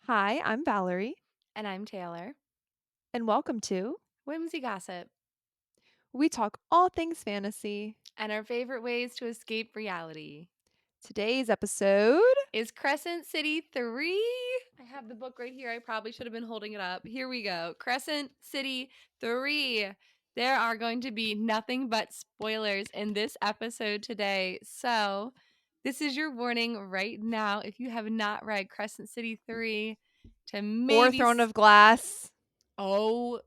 Hi, I'm Valerie, And I'm Taylor. and welcome to Whimsy Gossip. We Talk All Things Fantasy. And our favorite ways to escape reality Today's episode, is Crescent City 3. I have the book right here. I probably should have been holding it up. Here we go. Crescent City 3. There are going to be nothing but spoilers in this episode today. So, this is your warning right now. If you have not read Crescent City 3, to or maybe. Throne of Glass, Oh,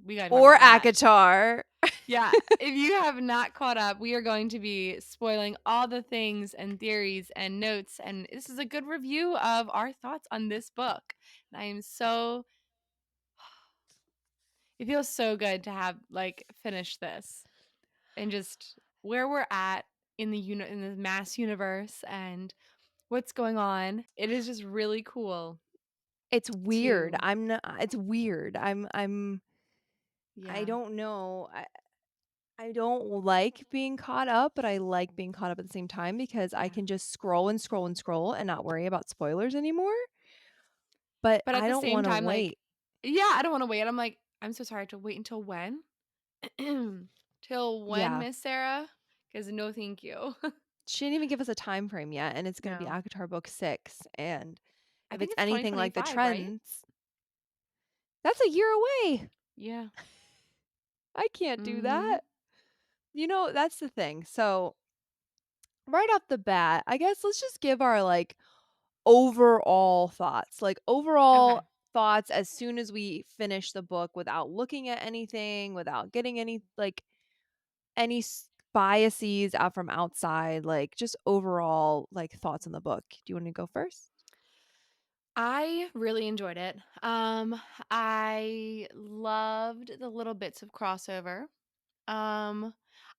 we got to talk or about that. Akatar. Yeah, if you have not caught up, we are going to be spoiling all the things and theories and notes. And this is a good review of our thoughts on this book. And I am so, it feels so good to have finished this and just where we're at in in the mass universe and what's going on. It is just really cool It's weird. to, I'm not it's weird. I yeah, don't know. I don't like being caught up, but I like being caught up at the same time because I yeah. can just scroll and scroll and scroll and not worry about spoilers anymore. But But at I the don't same want to time, wait. yeah, I don't want to wait. I'm like, I'm so sorry. I have to wait until when? Till when, Yeah. Miss Sarah? Because no, thank you. She didn't even give us a time frame yet, and it's going to be No. Akatar book 6, and I if think it's it's anything like the 2025, right? trends, that's a year away. Yeah. I can't do Mm-hmm. that. That's the thing. So, right off the bat, I guess let's just give our overall thoughts. Like Okay. overall thoughts as soon as we finish the book without looking at anything, without getting any biases out from outside, like just overall thoughts on the book. Do you want to go first? I really enjoyed it. I loved the little bits of crossover. Um,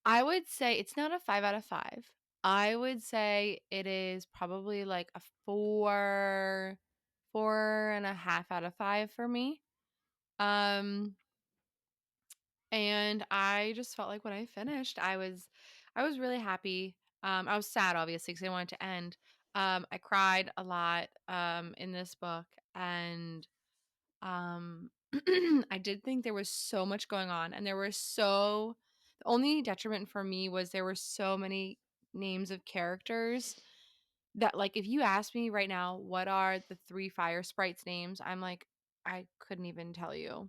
I would say it's not a 5 out of 5. I would say it is probably like a 4.5 out of 5 for me. Um, And I just felt like when I finished, I was really happy. I was sad obviously because I wanted to end. I cried a lot in this book and um I did think there was so much going on and the only detriment for me was there were so many names of characters that like if you ask me right now what are the three fire sprites names, I'm like I couldn't even tell you.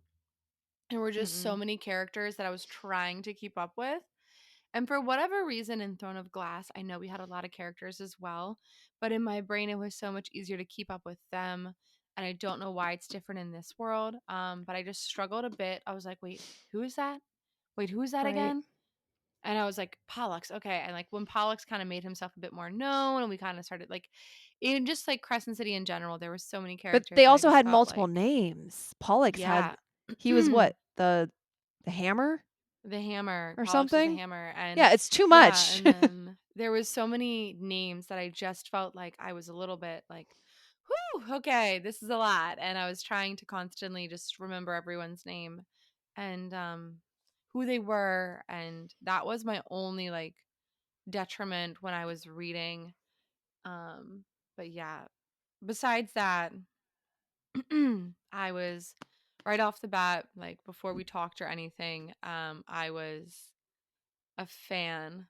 There were just so Mm-mm. many characters that I was trying to keep up with. And for whatever reason in Throne of Glass, I know we had a lot of characters as well, but in my brain it was so much easier to keep up with them. And I don't know why it's different in this world. But I just struggled a bit. I was like, wait, who is that? Wait, who is that Right. again? And I was like, Pollux, okay. And like when Pollux kind of made himself a bit more known and we kind of started like in just like Crescent City in general, there were so many But characters they that I also just had felt multiple like, names. Pollux had yeah. he was what? The hammer The hammer, or Pollux is the something? hammer, and Yeah, it's too yeah, much. and then there was so many names that I just felt like I was a little bit like, "Whew, okay, this is a lot," and I was trying to constantly just remember everyone's name and who they were, and that was my only like detriment when I was reading. Um, but yeah, besides that, I was right off the bat, like before we talked or anything, I was a fan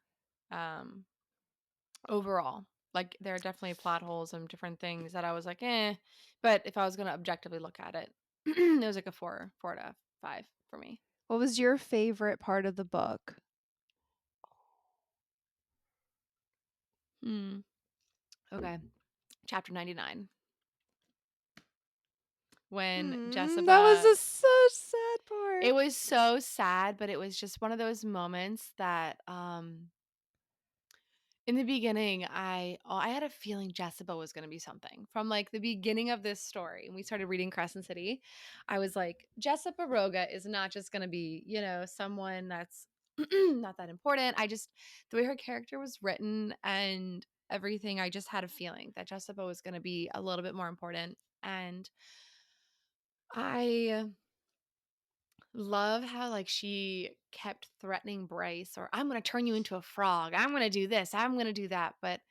um overall. Like there are definitely plot holes and different things that I was like, eh. But if I was gonna objectively look at it, it was like a 4 to 5 for me. What was your favorite part of the book? Hmm. Okay. Chapter 99. When That was Jessica, a such sad part. it was so sad, but it was just one of those moments that in the beginning, I had a feeling Jessica was going to be something from like the beginning of this story. And we started reading Crescent City. I was like, Jessica Baroga is not just going to be, someone that's not that important. The way her character was written and everything, I just had a feeling that Jessica was going to be a little bit more important. And I love how like she kept threatening Bryce or I'm going to turn you into a frog. I'm going to do this. I'm going to do that. But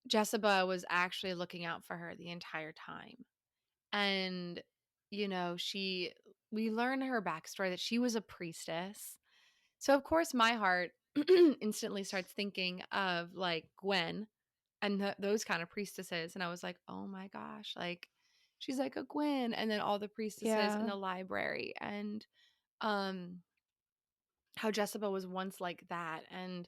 Jessica was actually looking out for her the entire time. And, she we learn her backstory that she was a priestess. So of course my heart instantly starts thinking of like Gwen and those kind of priestesses, and I was like, "Oh my gosh, like she's like a Gwen." And then all the priestesses in Yeah. the library, and um how Jessica was once like that. And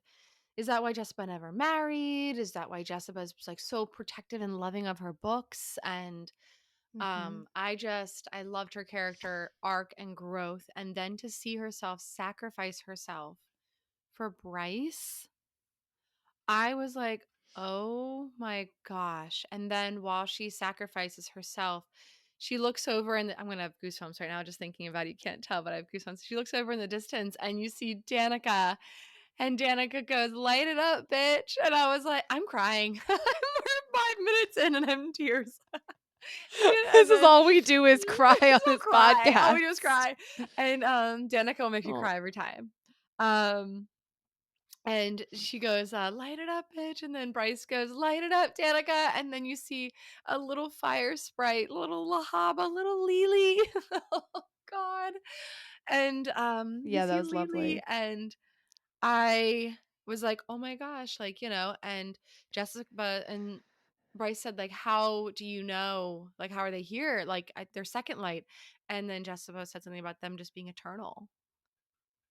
is that why Jessica never married? Is that why Jessica is like so protective and loving of her books? And Mhm. I loved her character arc and growth, and then to see herself sacrifice herself for Bryce, I was like, "Oh my gosh." And then while she sacrifices herself, she looks over, and I'm going to have goosebumps right now just thinking about it. You can't tell, but I have goosebumps. She looks over in the distance and you see Danica, and Danica goes, "Light it up, bitch." And I was like, I'm crying. We're 5 minutes in and I'm in tears. This And is then all we do is cry on just will this cry. All we do is podcast. cry. And Danica will make me Oh. cry every time. Um and she goes, "Light it up, bitch." And then Bryce goes, "Light it up, Danica." And then you see a little fire sprite, little Lahaba, little Lily. Oh God. And you Yeah, that see was Lily, lovely. and I was like, "Oh my gosh," like, and Jessica and Bryce said, like, "How do you know? Like, how are they here? Like, their second light." And then Jessica said something about them just being eternal.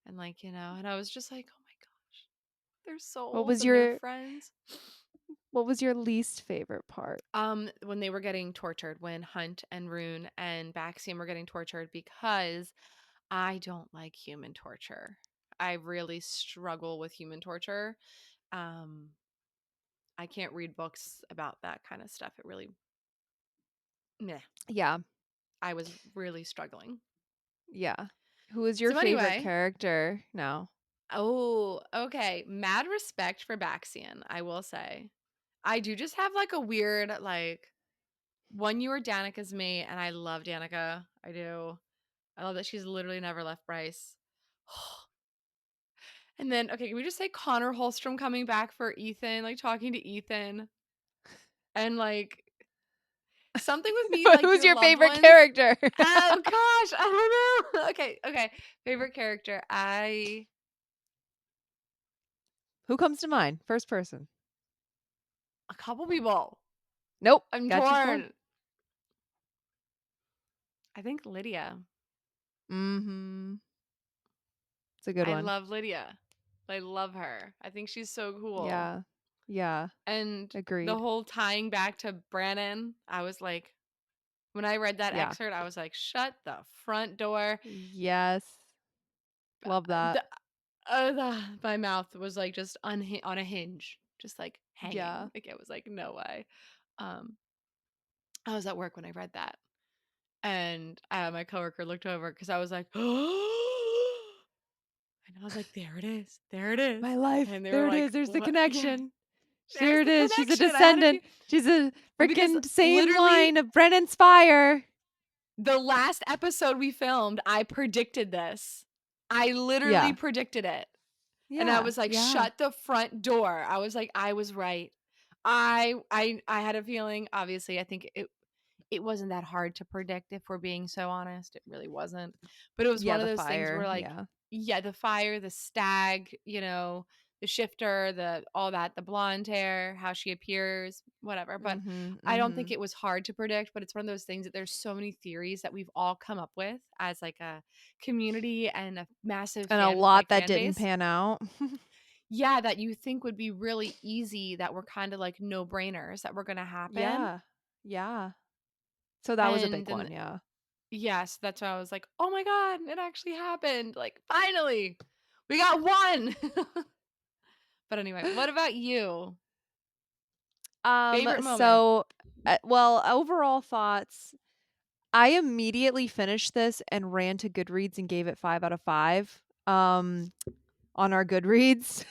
And like, and I was just like, "Oh my gosh, their What souls was and their your friends." what was your least favorite part? When they were getting tortured, when Hunt and Rune and Baxian were getting tortured, because I don't like human torture. I really struggle with human torture. Um, I can't read books about that kind of stuff. It really, meh. Yeah. I was really struggling. Yeah. Who was your So favorite anyway, character? No. oh, okay. Mad respect for Baxian, I will say. I do just have like a weird, like, one, you were Danica's mate, and I love Danica. I do. I love that she's literally never left Bryce. And then, okay, can we just say Connor Holstrom coming back for Ethan, like talking to Ethan, and like something with me, like Who's your your loved favorite ones. character? Oh gosh, I don't know. Okay, okay. Favorite character. Who comes to mind? First person. A couple people. Nope. I'm Got you four. torn. I think Lydia. Mhm. It's a good I one. love Lydia. I love her. I think she's so cool. Yeah. Yeah. And the Agreed. whole tying back to Brannon, I was like, when I read that Yeah. excerpt, I was like, shut the front door. Yes. Love that. The, my mouth was like just on a hinge, just like Yeah. hanging. Like it was like, no way. Um, I was at work when I read that. And my coworker looked over because I was like, and I was like, there it is. There it is. My life. And they were There it like, is. There's the what? Yeah, connection. there's Here it the is. She's a connection. I had a few descendant. She's a because freaking same literally line of Brennan's fire. the last episode we filmed, I predicted this. I literally Yeah. predicted it. And I Yeah. was like, Yeah. shut the front door. I was like, I was right. I had a feeling, obviously, I think it wasn't that hard to predict, if we're being so honest. It really wasn't. But it was Yeah. one of The those things where fire. like, Yeah. yeah, the fire, the stag, the shifter, the all that, the blonde hair, how she appears, whatever. But Mhm. I don't think Mhm. it was hard to predict, but it's one of those things that there's so many theories that we've all come up with as like a community and a massive And a lot that fan didn't base. pan out. Yeah, that you think would be really easy, that were kind of like no-brainers that were going to happen. Yeah. Yeah. So that was a And big then one. Yeah. yes, that's why I was like, "Oh my god, it actually happened. Like finally. We got one." But anyway, what about you? Favorite moment? So, well, overall thoughts. I immediately finished this and ran to Goodreads and gave it 5 out of 5. On our Goodreads.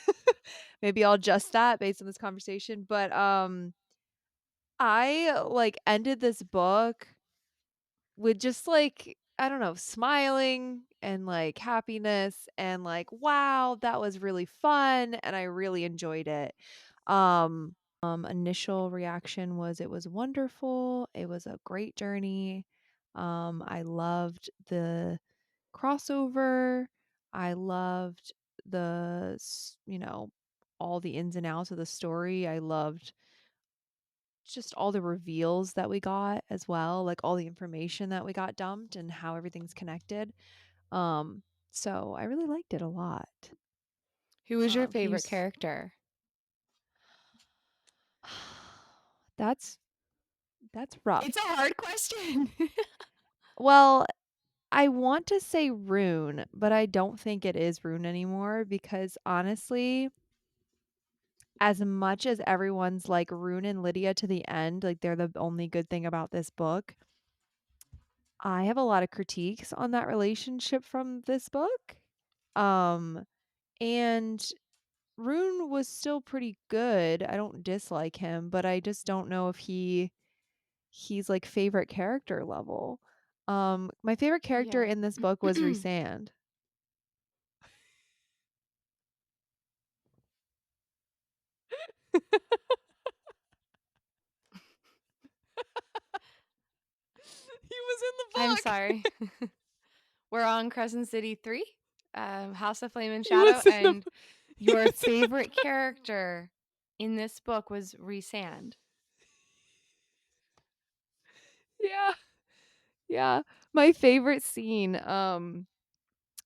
Maybe I'll adjust that based on this conversation, but I like ended this book with just like I don't know, smiling and like happiness and like wow, that was really fun and I really enjoyed it. Initial reaction was it was wonderful. It was a great journey. I loved the crossover. I loved all the ins and outs of the story. I loved just all the reveals that we got as well, like all the information that we got dumped and how everything's connected. Um, so I really liked it a lot. Who was your He favorite was character? that's that's It's rough. a hard question. Well, I want to say Rune, but I don't think it is Rune anymore because honestly, as much as everyone's like Rune and Lydia to the end, like they're the only good thing about this book, I have a lot of critiques on that relationship from this book. Um, and Rune was still pretty good. I don't dislike him, but I just don't know if he's like favorite character level. My favorite character Yeah. in this book was Rhysand. He was in the I'm book. sorry. We're on Crescent City 3, House of Flame and He Shadow, was in the and he your was in the favorite character in this book was Rhysand. Yeah. Yeah. My favorite scene,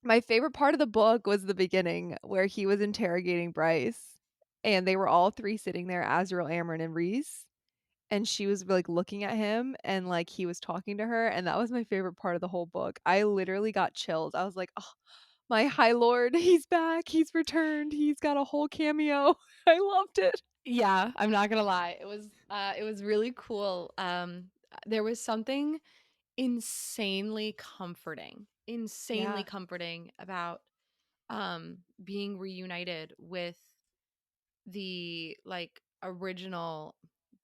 my favorite part of the book was the beginning where he was interrogating Bryce and they were all 3 sitting there, Azrael, Amryn, and Rhys, and she was, like, looking at him and, like, he was talking to her, and that was my favorite part of the whole book. I literally got chills. I was like, "Oh, my high lord, he's back, he's returned, he's got a whole cameo." I loved it. Yeah, I'm not gonna lie. It was really cool. There was something insanely Yeah. comforting about being reunited with the like original,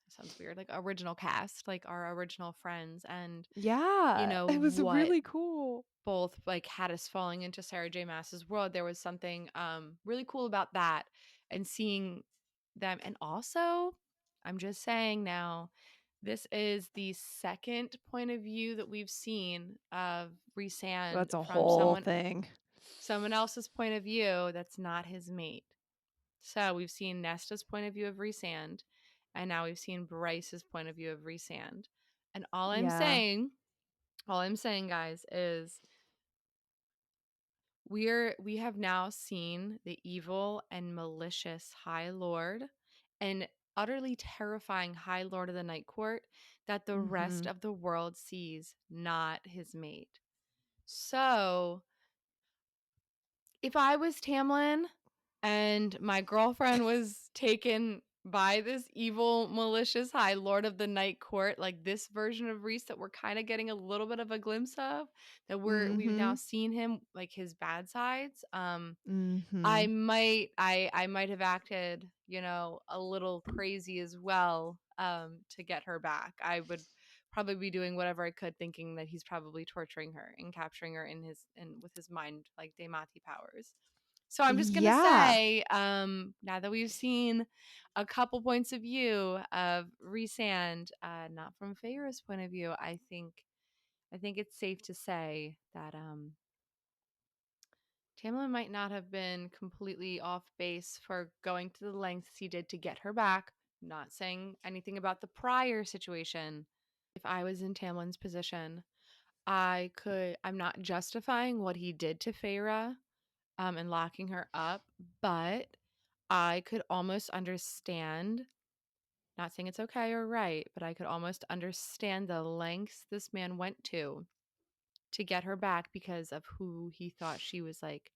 sounds weird, like original cast, like our original friends, and you Yeah, know it was what really cool. both like had us falling into Sarah J. Maas's world. There was something really cool about that, and seeing them. And also, I'm just saying now, this is the second point of view that we've seen of Rhysand That's a from whole thing. someone else's point of view that's not his mate. So we've seen Nesta's point of view of Rhysand, and now we've seen Bryce's point of view of Rhysand. And Yeah. all I'm saying, guys, is we have now seen the evil and malicious High Lord and utterly terrifying High Lord of the Night Court that the rest Mhm. of the world sees, not his mate. So if I was Tamlin and my girlfriend was taken by this evil, malicious High Lord of the Night Court, like this version of Reese that we're kind of getting a little bit of a glimpse of, that we've now Mhm. seen him like his bad sides. Mhm. I might have acted, you know, a little crazy as well, to get her back. I would probably be doing whatever I could, thinking that he's probably torturing her and capturing her in his in with his mind like Daemati powers. So I'm just gonna Yeah. say, now that we've seen a couple points of view of Rhysand, not from Feyre's point of view, I think it's safe to say that Tamlin might not have been completely off base for going to the lengths he did to get her back. Not saying anything about the prior situation. If I was in Tamlin's position, I'm not justifying what he did to Feyre, and locking her up, but I could almost understand, not saying it's okay or right, but I could almost understand the lengths this man went to get her back because of who he thought she was like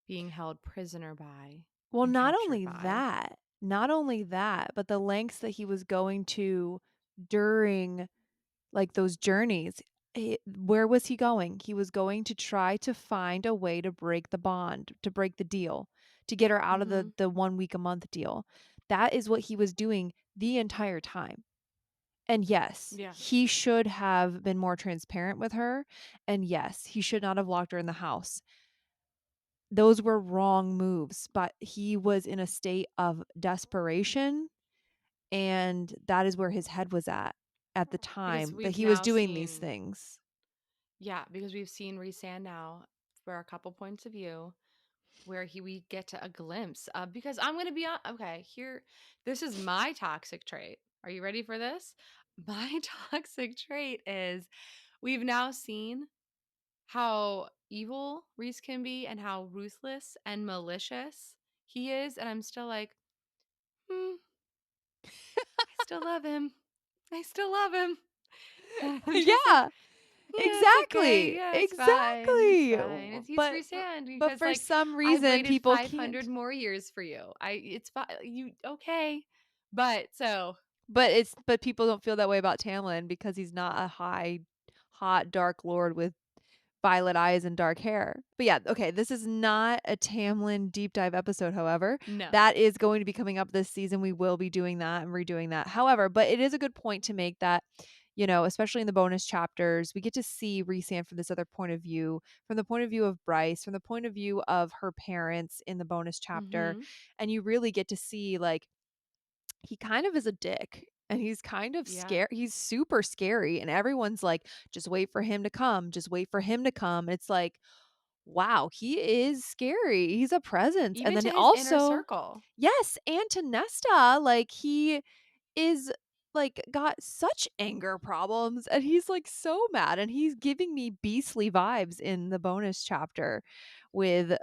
being held prisoner by Well, and captured by. not only that, but the lengths that he was going to during, like, those journeys. Where was he going? He was going to try to find a way to break the bond, to break the deal, to get her out of Mhm. the 1 week a month deal. That is what he was doing the entire time. And yes, Yeah. he should have been more transparent with her, and yes, he should not have locked her in the house. Those were wrong moves, but he was in a state of desperation, and that is where his head was at the Because time that we've he was now doing these seen things. Yeah, because we've seen Rhysand now for a couple points of view where he we get to a glimpse of, because I'm gonna be on okay, here this is my toxic trait. Are you ready for this? My toxic trait is we've now seen how evil Reese can be and how ruthless and malicious he is, and I'm still like, hmm, I still love him. I still love him. And I'm just like, Yeah, yeah, it's okay. exactly, Yeah, it's fine. It's exactly. fine. He's But Rhysand but because for like some I've reason, waited people 500 can't. more years for you. It's fine. You okay? But so But people don't feel that way about Tamlin because he's not a hot, dark lord with violet eyes and dark hair. But yeah, okay, this is not a Tamlin deep dive episode, however. no. That is going to be coming up this season. We will be doing that and redoing that. However, but it is a good point to make that, especially in the bonus chapters, we get to see Rhysand from this other point of view, from the point of view of Bryce, from the point of view of her parents in the bonus chapter. Mm-hmm. And you really get to see, like, he kind of is a dick and he's kind of Yeah. scary. He's super scary. And everyone's like, just wait for him to come. Just wait for him to come. It's like, wow, he is scary. He's a presence. And Even then to his inner also, circle. yes, and to Nesta, like, he is like got such anger problems and he's like so mad and he's giving me beastly vibes in the bonus chapter with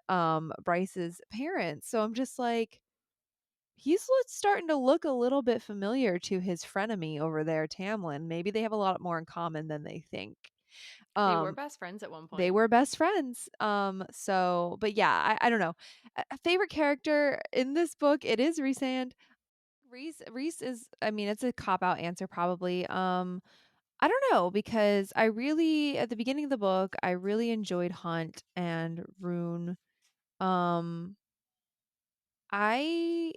Bryce's parents. So I'm just like, starting to look a little bit familiar to his frenemy over there, Tamlin. Maybe they have a lot more in common than they think. They were Um, best friends at one they point. were best friends. So, but yeah, I don't know. A favorite character in this book, it is Rhysand. Reese is, I mean, it's a cop out answer probably. I don't know because I really, at the beginning of the book, I really enjoyed Hunt and Rune. Um, I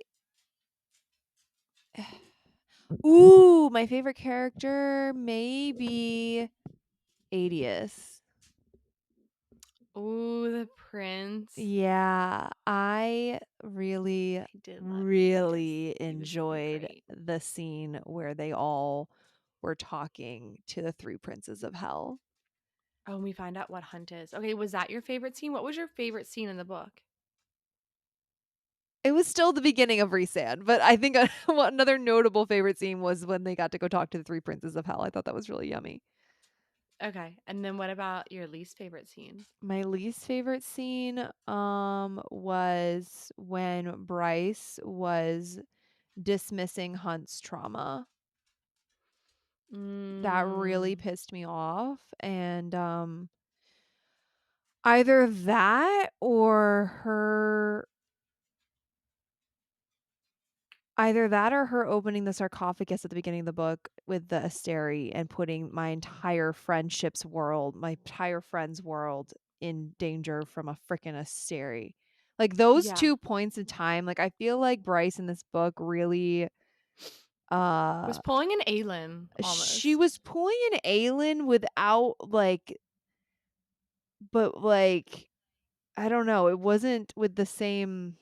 Ooh, my favorite character, maybe Adius. Ooh, the prince. Yeah, I really, I did love Adidas. really He was really enjoyed great. the scene where they all were talking to the three princes of hell. Oh, and we find out what Hunt is. Okay, was that your favorite scene? What was your favorite scene in the book? It was still the beginning of Rhysand, but I think another notable favorite scene was when they got to go talk to the three princes of hell. I thought that was really yummy. Okay, and then what about your least favorite scene? My least favorite scene was when Bryce was dismissing Hunt's trauma. That really Mm. pissed me off, and either that or her opening the sarcophagus at the beginning of the book with the Asteri and putting my entire friendship's world, my entire friend's world in danger from a freaking Asteri. Like those Yeah. 2 points in time, like I feel like Bryce in this book really uh Was pulling an Aelin she almost. was pulling an Aelin without like, but like I don't know, it wasn't with the same.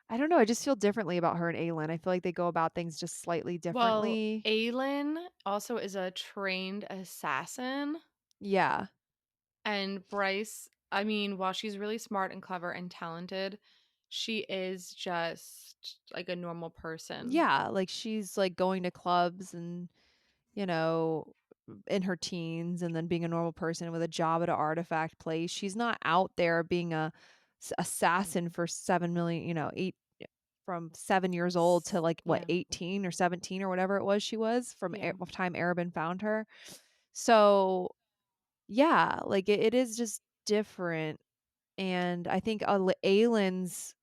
I don't know, I just feel differently about her and Aelin. I feel like they go about things just slightly Well, differently. Aelin also is a trained assassin, Yeah. and Bryce, I mean, while she's really smart and clever and talented, she is just like a normal person. Yeah, like she's like going to clubs and, you know, in her teens and then being a normal person with a job at an artifact place. She's not out there being a assassin for 7 million, 8 from 7 years old to like what, Yeah. 18 or 17 or whatever it was she was from Yeah. time Arabin found her. So, yeah, like it is just different. And I think Aylin's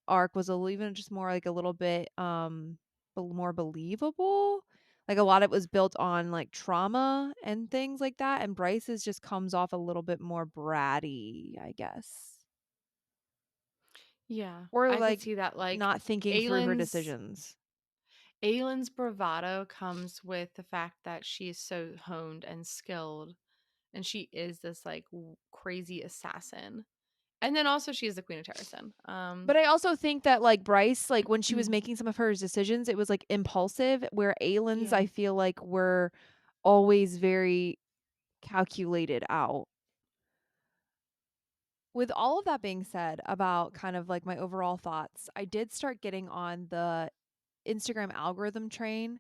arc was even just more like a little bit more believable. Like a lot of it was built on like trauma and things like that. And Bryce's just comes off a little bit more bratty, I guess. Yeah. Or I could like see that like not thinking through her Aelin's decisions. Aylin's bravado comes with the fact that she is so honed and skilled, and she is this like crazy assassin. And then also she is the Queen of Terrasen. But I also think that like Bryce, like when she was making some of her decisions, it was like impulsive, where Aylin's Yeah. I feel like were always very calculated out. With all of that being said about kind of like my overall thoughts, I did start getting on the Instagram algorithm train.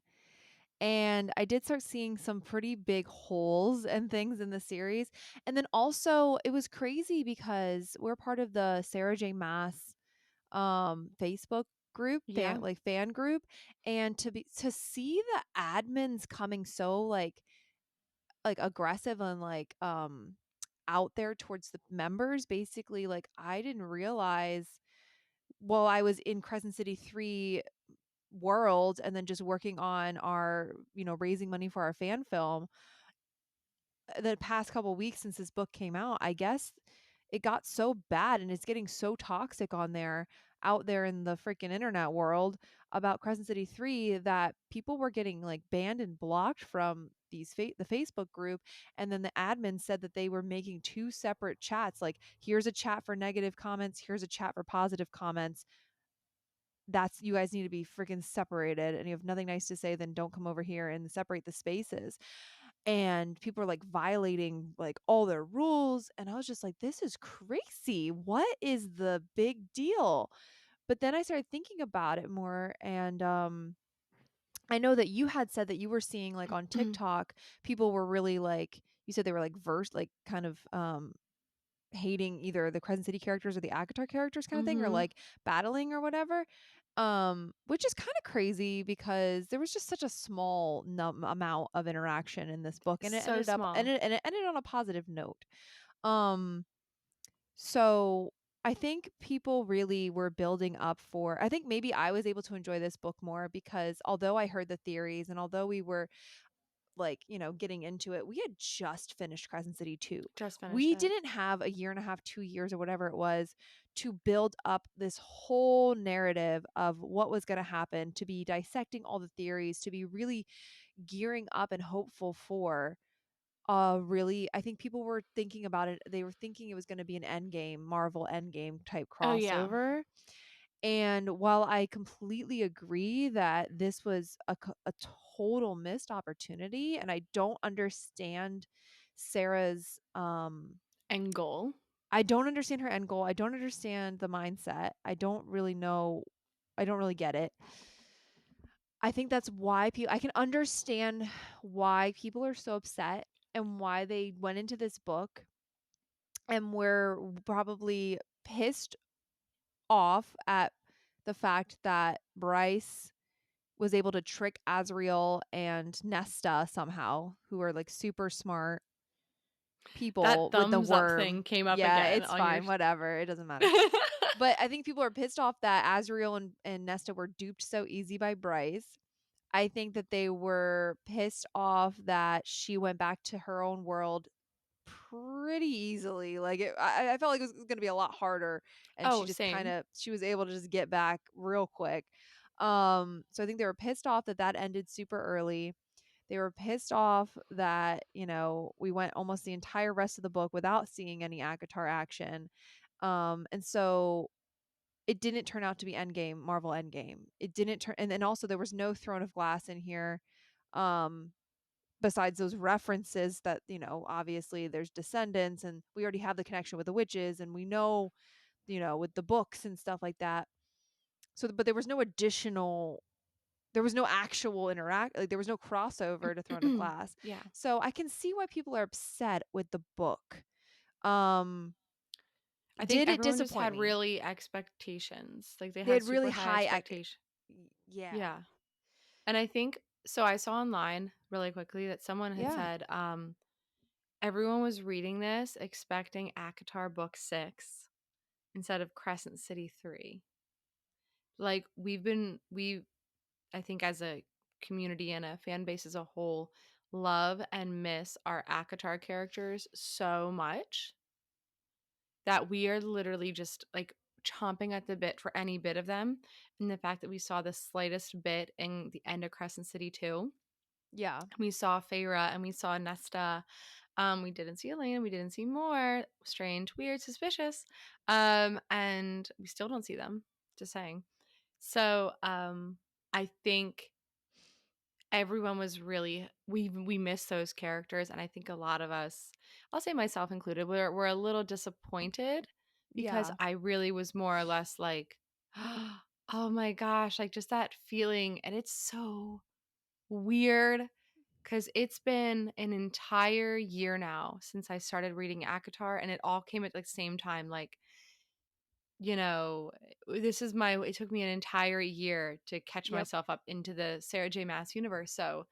And I did start seeing some pretty big holes and things in the series. And then also it was crazy because we're part of the Sarah J. Maas Facebook group, Yeah. fan group. And to see the admins coming so like aggressive and out there towards the members, basically like I didn't realize while I was in Crescent City 3 world and then just working on our, raising money for our fan film, the past couple weeks since this book came out, I guess it got so bad and it's getting so toxic on there out there in the freaking internet world about Crescent City 3 that people were getting like banned and blocked from the Facebook group. And then the admin said that they were making two separate chats, like here's a chat for negative comments, here's a chat for positive comments. That's You guys need to be freaking separated, and you have nothing nice to say, then don't come over here and separate the spaces. And people are like violating like all their rules, and I was just like, this is crazy. What is the big deal? But then I started thinking about it more, and I know that you had said that you were seeing like on TikTok people were really like, you said they were like versed, like kind of hating either the Crescent City characters or the Akatar characters kind of thing, or Mhm. like battling or whatever. Which is kind of crazy because there was just such a small amount of interaction in this book, and it So ended up and small. it ended on a positive note. Um, so I think people really were building up for, I think maybe I was able to enjoy this book more because although I heard the theories and although we were like, getting into it, we had just finished Crescent City 2. Just finished We it. didn't have a year and a half, 2 years or whatever it was to build up this whole narrative of what was going to happen, to be dissecting all the theories, to be really gearing up and hopeful for really, I think people were thinking about it. They were thinking it was going to be an Endgame, Marvel Endgame type Oh, yeah. crossover. And while I completely agree that this was a total missed opportunity, and I don't understand Sarah's, End goal. I don't understand her end goal. I don't understand the mindset. I don't really know. I don't really get it. I think that's why I can understand why people are so upset and why they went into this book and were probably pissed off at the fact that Bryce was able to trick Azriel and Nesta somehow, who are like super smart That people with the thumbs up worm. thing came up Yeah, again it's on your fine, whatever. It doesn't matter. But I think people are pissed off that Azriel and Nesta were duped so easy by Bryce. I think that they were pissed off that she went back to her own world pretty easily. Like I felt like it was going to be a lot harder, and Oh, same. she was able to just get back real quick. So I think they were pissed off that that ended super early. They were pissed off that we went almost the entire rest of the book without seeing any Akatar action. And so it didn't turn out to be Endgame, Marvel Endgame. It didn't turn, and then also there was no Throne of Glass in here. Um, Besides those references that obviously there's descendants and we already have the connection with the witches and we know with the books and stuff like that. So but there was no actual interact, like there was no crossover to Throne of Glass. Yeah. So I can see why people are upset with the book. um I think did it everyone just disappoint had me? really expectations. Like, they They had had really super high high expectation. yeah. Yeah. And I think so I saw online really quickly that someone had Yeah. said, everyone was reading this expecting ACOTAR book 6 instead of Crescent City 3. Like, we I think as a community and a fan base as a whole love and miss our ACOTAR characters so much that we are literally just like chomping at the bit for any bit of them. And the fact that we saw the slightest bit in the end of Crescent City 2, Yeah. we saw Feyre and we saw Nesta. We didn't see Elena, we didn't see more. Strange, weird, suspicious. And we still don't see them. Just saying. So I think everyone was really we miss those characters, and I think a lot of us, I'll say myself included, we're a little disappointed because Yeah. I really was more or less like, "Oh my gosh," like, just that feeling, and it's so weird because 'cause it's been an entire year now since I started reading ACOTAR, and it all came at the same time, like, you know, this is my it took me an entire year to catch Yep. myself up into the Sarah J. Maas universe, so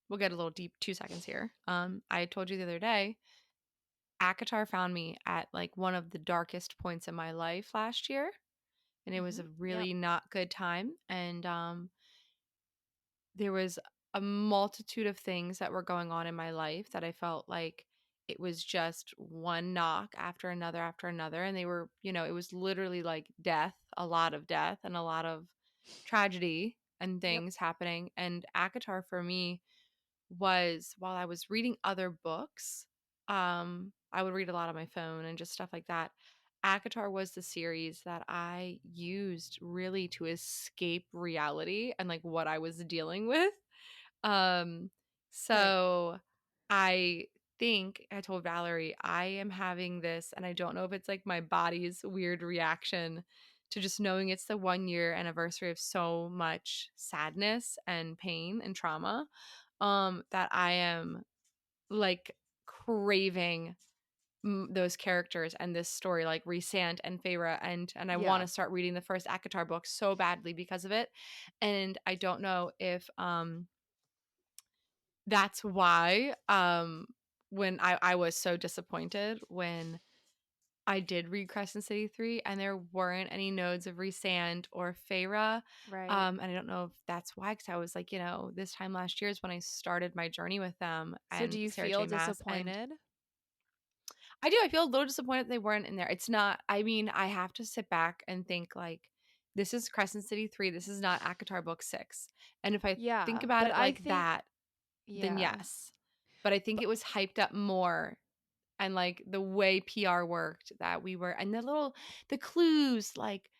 we'll get a little deep 2 seconds here. I told you the other day, ACOTAR found me at, like, one of the darkest points in my life last year, and it was Mhm. a Yep. really not good time, and, there was a multitude of things that were going on in my life that I felt like it was just one knock after another, and they were, it was literally like death, a lot of death and a lot of tragedy and Yep. things happening. And ACOTAR for me was, while I was reading other books, I would read a lot on my phone and just stuff like that. ACOTAR was the series that I used really to escape reality and like what I was dealing with. Um, Right. so I think I told Valerie I am having this, and I don't know if it's like my body's weird reaction to just knowing it's the 1 year anniversary of so much sadness and pain and trauma, that I am like craving those characters and this story like Resand and Feyre, and I want Yeah. to start reading the first ACOTAR book so badly because of it. And I don't know if that's why, when I was so disappointed when I did read Crescent City 3 and there weren't any nodes of Resand or Feyre, Right. and I don't know if that's why, because I was like, this time last year is when I started my journey with them So do and you Sarah feel J. Maas, and disappointed? I do, I feel a little disappointed they weren't in there. It's not, I mean, I have to sit back and think, like, this is Crescent City 3, this is not ACOTAR Book 6, and if I think Yeah, about but it I like think that, then yeah. yes. But I think But it was hyped up more, and, like, the way PR worked that we were, and the clues, like,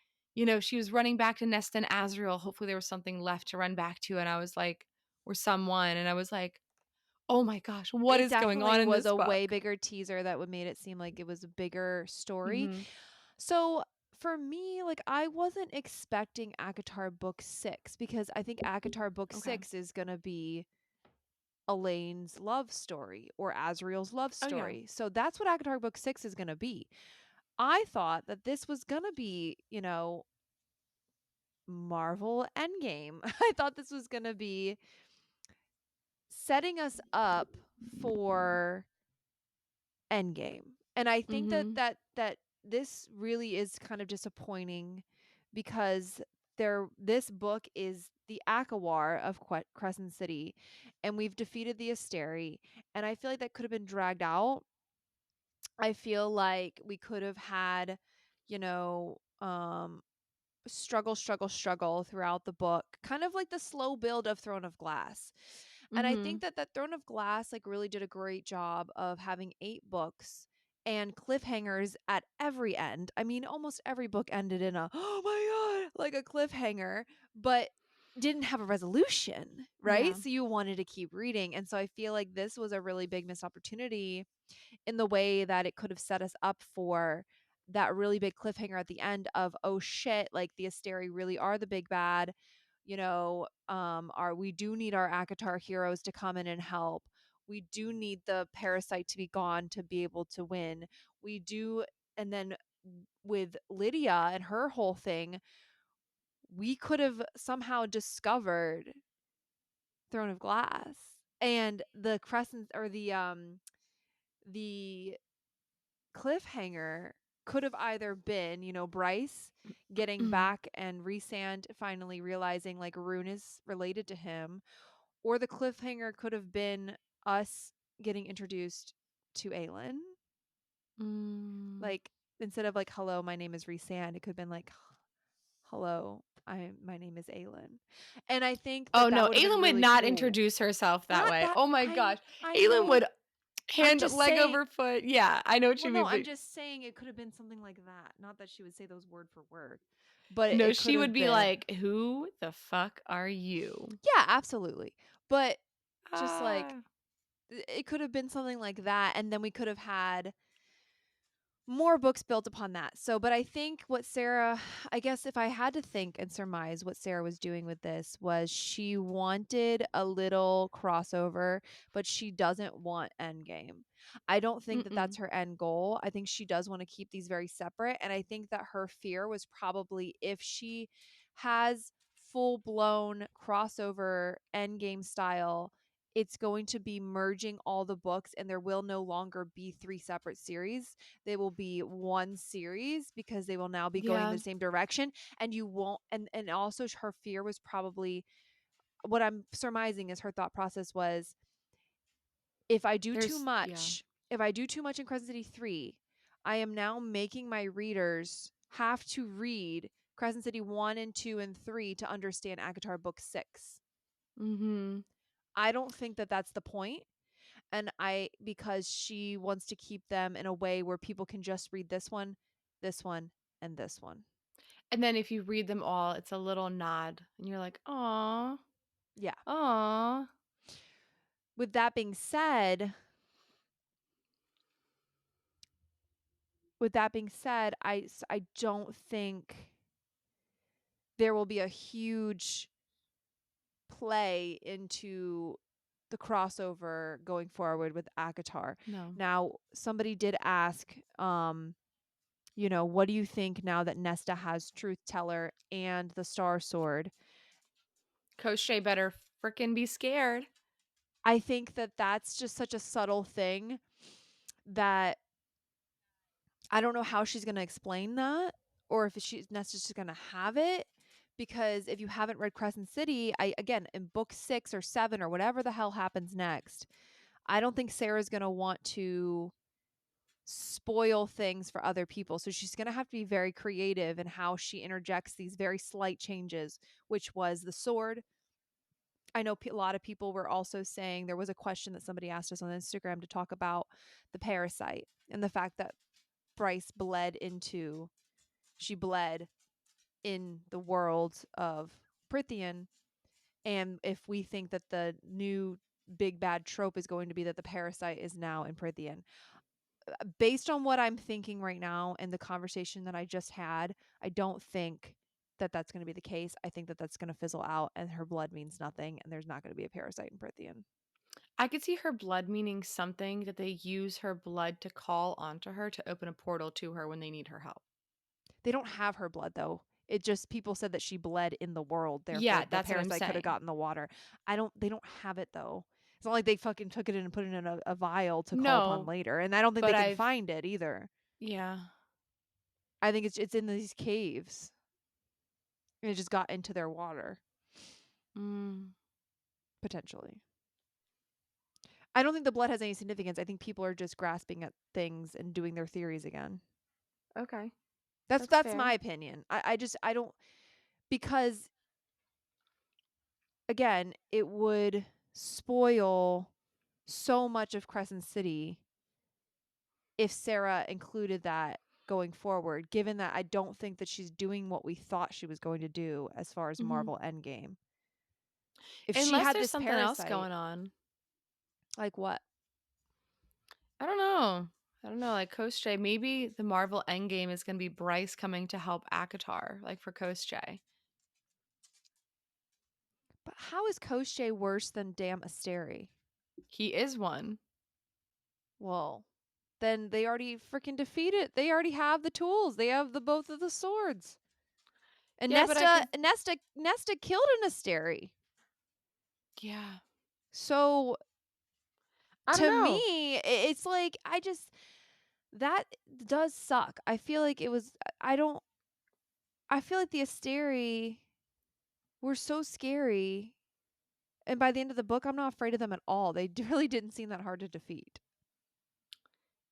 she was running back to Nesta and Azriel, hopefully there was something left to run back to, and I was like, or someone, and I was like, "Oh my gosh, what it is going definitely on in was this a way book?" bigger teaser that would made it seem like it was a bigger story. Mhm. So for me, like I wasn't expecting ACOTAR book 6 because I think ACOTAR book Okay. 6 is going to be Elaine's love story or Azriel's love Oh, yeah. story. So that's what ACOTAR book 6 is going to be. I thought that this was going to be, Marvel Endgame. I thought this was going to be setting us up for Endgame. And I think that Mhm. this really is kind of disappointing because this book is the Akawar of Crescent City, and we've defeated the Asteri, and I feel like that could have been dragged out. I feel like we could have had, you know, struggle, struggle, struggle throughout the book, kind of like the slow build of Throne of Glass. And I think Mhm. that Throne of Glass like really did a great job of having 8 books and cliffhangers at every end. I mean, almost every book ended in a oh my god, like a cliffhanger, but didn't have a resolution, right? Yeah. So you wanted to keep reading. And so I feel like this was a really big missed opportunity in the way that it could have set us up for that really big cliffhanger at the end of oh shit, like the Asteri really are the big bad. Are we do need our Akatar heroes to come in and help. We do need the parasite to be gone to be able to win. We do, and then with Lydia and her whole thing, we could have somehow discovered Throne of Glass and the crescent or the cliffhanger could have either been, Bryce getting back and Resand finally realizing like Rune is related to him, or the cliffhanger could have been us getting introduced to Aelin. Mm. Like instead of like hello, my name is Resand, it could have been like hello, my name is Aelin. And I think Oh, that that no, would have been Aelin would really not cool. introduce herself that Not way. that Oh my gosh. I Aelin know. would I'm hand just leg saying. over foot. Yeah, I know what Well, you no, mean, I'm but just saying it could have been something like that. Not that she would say those word for word. but No, it could she would have be been. like, "Who the fuck are you?" Yeah, absolutely. But just like Ah. it could have been something like that, and then we could have had more books built upon that. So, but I think what Sarah, I guess if I had to think and surmise what Sarah was doing with this was she wanted a little crossover, but she doesn't want Endgame. I don't think that that's Mm-mm. her end goal. I think she does want to keep these very separate. And I think that her fear was probably if she has full blown crossover Endgame style, it's going to be merging all the books and there will no longer be three separate series. They will be one series because they will now be going in Yeah, the same direction, and you won't, and also her fear was probably, what I'm surmising is her thought process was, if I do too yeah. much, if I do too much in Crescent City 3, I am now making my readers have to read Crescent City 1 and 2 and 3 to understand Akatar book 6. Mhm. I don't think that that's the point. And because she wants to keep them in a way where people can just read this one, and this one. And then if you read them all, it's a little nod, and you're like, "Aw, Yeah. aw." With that being said, I don't think there will be a huge play into the crossover going forward with Akatar. No. Now, somebody did ask, what do you think now that Nesta has Truth Teller and the Star Sword? Coach Shay better frickin' be scared. I think that that's just such a subtle thing that I don't know how she's going to explain that, or if she's Nesta's just going to have it. Because if you haven't read Crescent City, again, in book 6 or 7 or whatever the hell happens next, I don't think Sarah's going to want to spoil things for other people. So she's going to have to be very creative in how she interjects these very slight changes, which was the sword. I know a lot of people were also saying, there was a question that somebody asked us on Instagram to talk about the parasite and the fact that Bryce she bled in the world of Prithian. And if we think that the new big bad trope is going to be that the parasite is now in Prithian. Based on what I'm thinking right now and the conversation that I just had, I don't think that that's going to be the case. I think that that's going to fizzle out and her blood means nothing and there's not going to be a parasite in Prithian. I could see her blood meaning something that they use her blood to call onto her to open a portal to her when they need her help. They don't have her blood though. It just, people said that she bled in the world, therefore Yeah, the that's what I'm parasite could have saying. gotten the water. They don't have it though. It's not like they fucking took it in and put it in a vial to call upon No, later. And I don't think they but can I've find it either. yeah. I think it's in these caves. And it just got into their water, Mm, potentially. I don't think the blood has any significance. I think people are just grasping at things and doing their theories again. okay. That's That's that's my fair. opinion. I don't, because again, it would spoil so much of Crescent City if Sarah included that going forward, given that I don't think that she's doing what we thought she was going to do as far as Mhm. Marvel Endgame. If she Unless had there's this something else parasite, going on. like what? I don't know. I don't know, like Coach J, maybe the Marvel Endgame is gonna be Bryce coming to help Akatar, like for Coach J. But how is Koshche worse than damn Asteri? He is one. Well, then they already freaking defeated. They already have the tools. They have the both of the swords. And Yeah, but I could Nesta killed an Asteri. yeah. So I don't to know. me, it's like that does suck. I feel like it was. I don't. I feel like the Asteri were so scary, and by the end of the book, I'm not afraid of them at all. They really didn't seem that hard to defeat.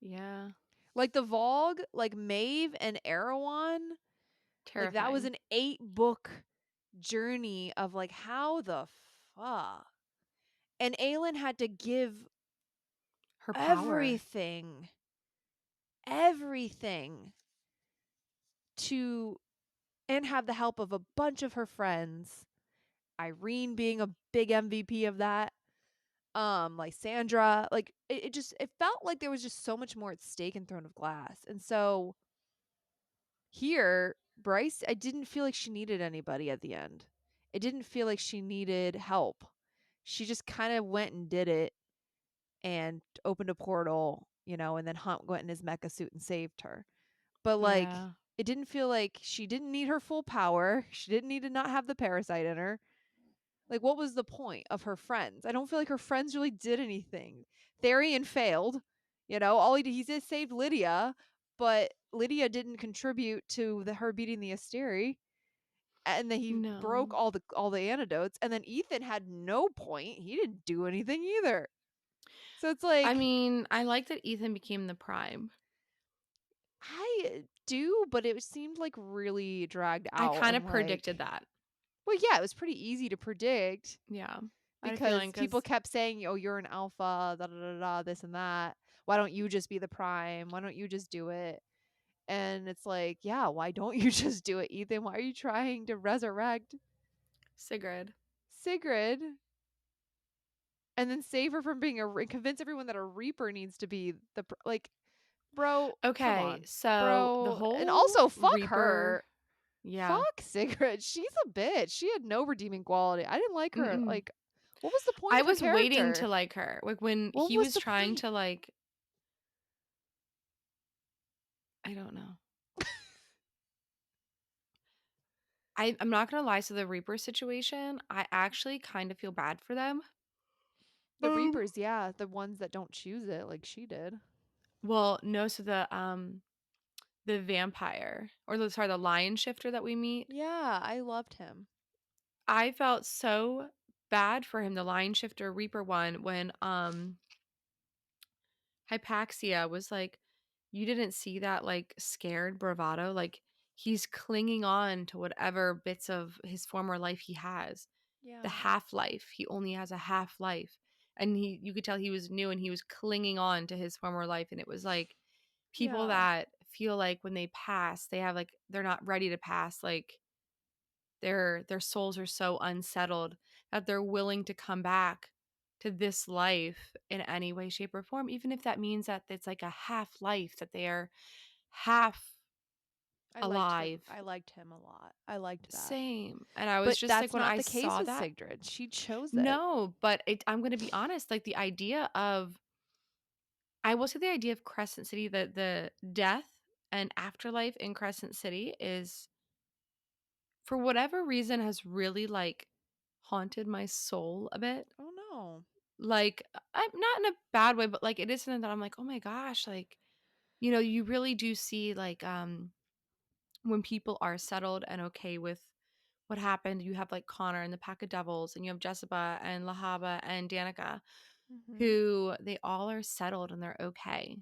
Yeah. Like the Vogue, like Maeve and Erewhon, like that was Terrifying. an 8 book journey of like how the fuck. And Aelin had to give Her power. everything, everything to and have the help of a bunch of her friends. Irene being a big MVP of that. Like Sandra, like it just it felt like there was just so much more at stake in Throne of Glass. And so here, Bryce, I didn't feel like she needed anybody at the end. It didn't feel like she needed help. She just kind of went and did it and opened a portal, and then Hunt went in his mecha suit and saved her. But like Yeah. it didn't feel like she didn't need her full power. She didn't need to not have the parasite in her. Like, what was the point of her friends? I don't feel like her friends really did anything. Therian failed. All he just saved Lydia, but Lydia didn't contribute to her beating the Asteri. And then he broke No. all the antidotes. And then Ethan had no point. He didn't do anything either. So it's I like, mean, I like that Ethan became the prime. I do, but it seemed like really dragged I out kind and of predicted like, that. well, yeah, it was pretty easy to predict. Yeah. I had a feeling Because people because kept saying, "Oh, you're an alpha, da da da da, this and that. Why don't you just be the prime? Why don't you just do it?" And it's like, yeah, why don't you just do it, Ethan? Why are you trying to resurrect Sigrid. Sigrid and then save her from being convince everyone that a Reaper needs to be like, bro? Come Okay, on, so the bro. And whole also, fuck Reaper, her. yeah. Fuck Sigrid. She's a bitch. She had no redeeming quality. I didn't like her. Mm-mm. Like, what was the point I of her was waiting to character? like her. Like when What he was was the trying point? to like, I don't know. I'm not gonna lie, so the Reaper situation, I actually kind of feel bad for them. The Um, Reapers, yeah, the ones that don't choose it like she did. well, no, so the vampire or the lion shifter that we meet, Yeah, I loved him. I felt so bad for him, the lion shifter Reaper one, when Hypaxia was like, "You didn't see that, like, scared bravado? Like, he's clinging on to whatever bits of his former life he has. The Yeah. half-life. He only has a half-life." And you could tell he was new and he was clinging on to his former life. And it was like people Yeah. that feel like when they pass, they have like they're not ready to pass. Like their souls are so unsettled that they're willing to come back to this life in any way, shape, or form, even if that means that it's like a half life, that they are half I liked him. alive. I liked him a lot. I liked that. Same. And I was But just like, that's when not I the case saw with that, Sigrid. She chose it. no, but I'm going to be honest, like the idea of, I will say the idea of Crescent City, the death and afterlife in Crescent City is, for whatever reason, has really like haunted my soul a bit. Oh no. Like, I'm not in a bad way, but like it is something that I'm like, oh my gosh, like, you really do see like when people are settled and okay with what happened, you have like Connor and the Pack of Devils, and you have Jessica and Lahaba and Danica, Mhm. who they all are settled and they're okay.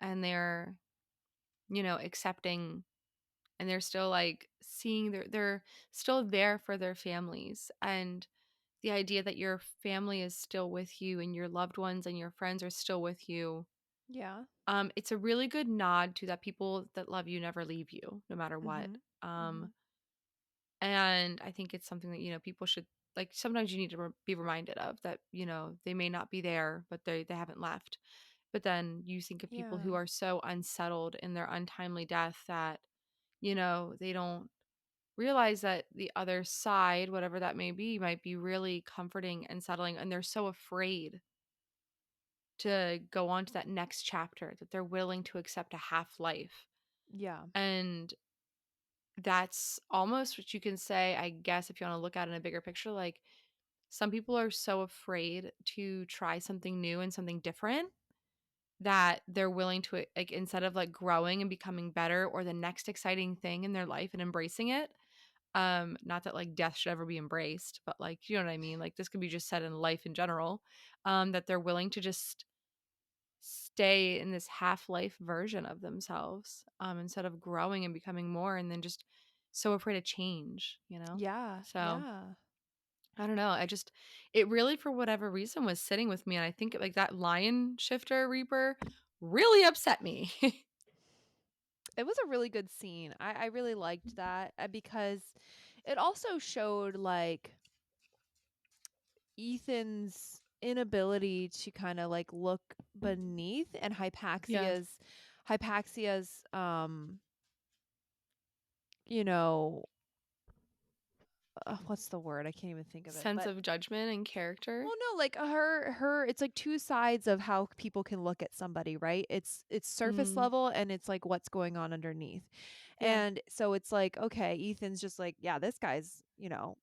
And they're, accepting, and they're still like seeing they're still there for their families. And the idea that your family is still with you and your loved ones and your friends are still with you, Yeah. it's a really good nod to that people that love you never leave you no matter what. Mhm. um Mhm. and I think it's something that people should, like, sometimes you need to be reminded of that, they may not be there, but they haven't left. But then you think of people who Yeah. are so unsettled in their untimely death that they don't realize that the other side, whatever that may be, might be really comforting and settling, and they're so afraid to go on to that next chapter that they're willing to accept a half life. Yeah. And that's almost what you can say, I guess, if you want to look at it in a bigger picture. Like, some people are so afraid to try something new and something different that they're willing to, like, instead of like growing and becoming better or the next exciting thing in their life and embracing it. Not that like death should ever be embraced, but like, you know what I mean? Like, this could be just said in life in general. That they're willing to just stay in this half-life version of themselves, instead of growing and becoming more, and then just so afraid of change. Yeah. So Yeah. I don't know. It really, for whatever reason, was sitting with me. And I think like that lion shifter Reaper really upset me. It was a really good scene. I really liked that, because it also showed, like, Ethan's inability to kinda, like, look beneath, and Yes. Hypaxia's, you know, what's the word? I can't even think of it, Sense but of judgment and character? well, no, like, her it's like 2 sides of how people can look at somebody, right? It's surface Mm, level, and it's, like, what's going on underneath. yeah, And so it's like, okay, Ethan's just like, yeah, this guy's,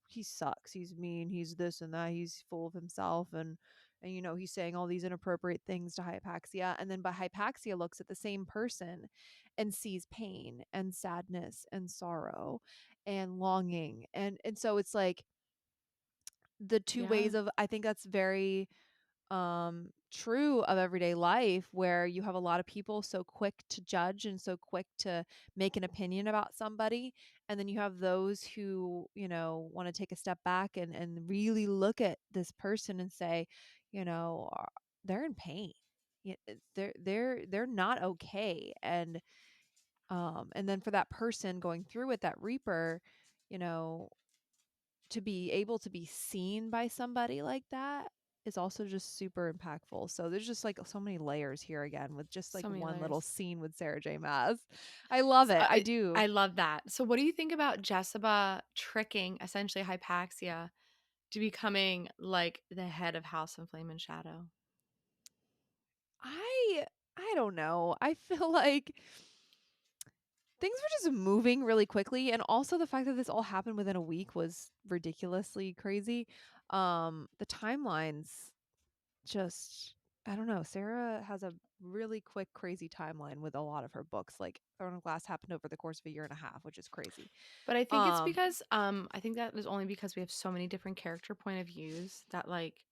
he sucks. He's mean, he's this and that, he's full of himself, and he's saying all these inappropriate things to Hypaxia. And then but Hypaxia looks at the same person and sees pain and sadness and sorrow and longing. And so it's like the two yeah, ways of, I think that's very true of everyday life, where you have a lot of people so quick to judge and so quick to make an opinion about somebody, and then you have those who want to take a step back and really look at this person and say, they're in pain. They're not okay. And then for that person going through with that reaper, you know to be able to be seen by somebody like that is also just super impactful. So there's just like so many layers here again with just like so many one little layers. scene with Sarah J. Maas. I love So, it. I do. I love that. So what do you think about Jessica tricking essentially Hypaxia to becoming, like, the head of House of Flame and Shadow? I I don't know. I feel like things were just moving really quickly, and also the fact that this all happened within a week was ridiculously crazy. The timelines just, I don't know. Sarah has a really quick, crazy timeline with a lot of her books. Like Throne of Glass happened over the course of a year and a half, which is crazy. But I think it's Um, because, I think that was only because we have so many different character point of views that, like,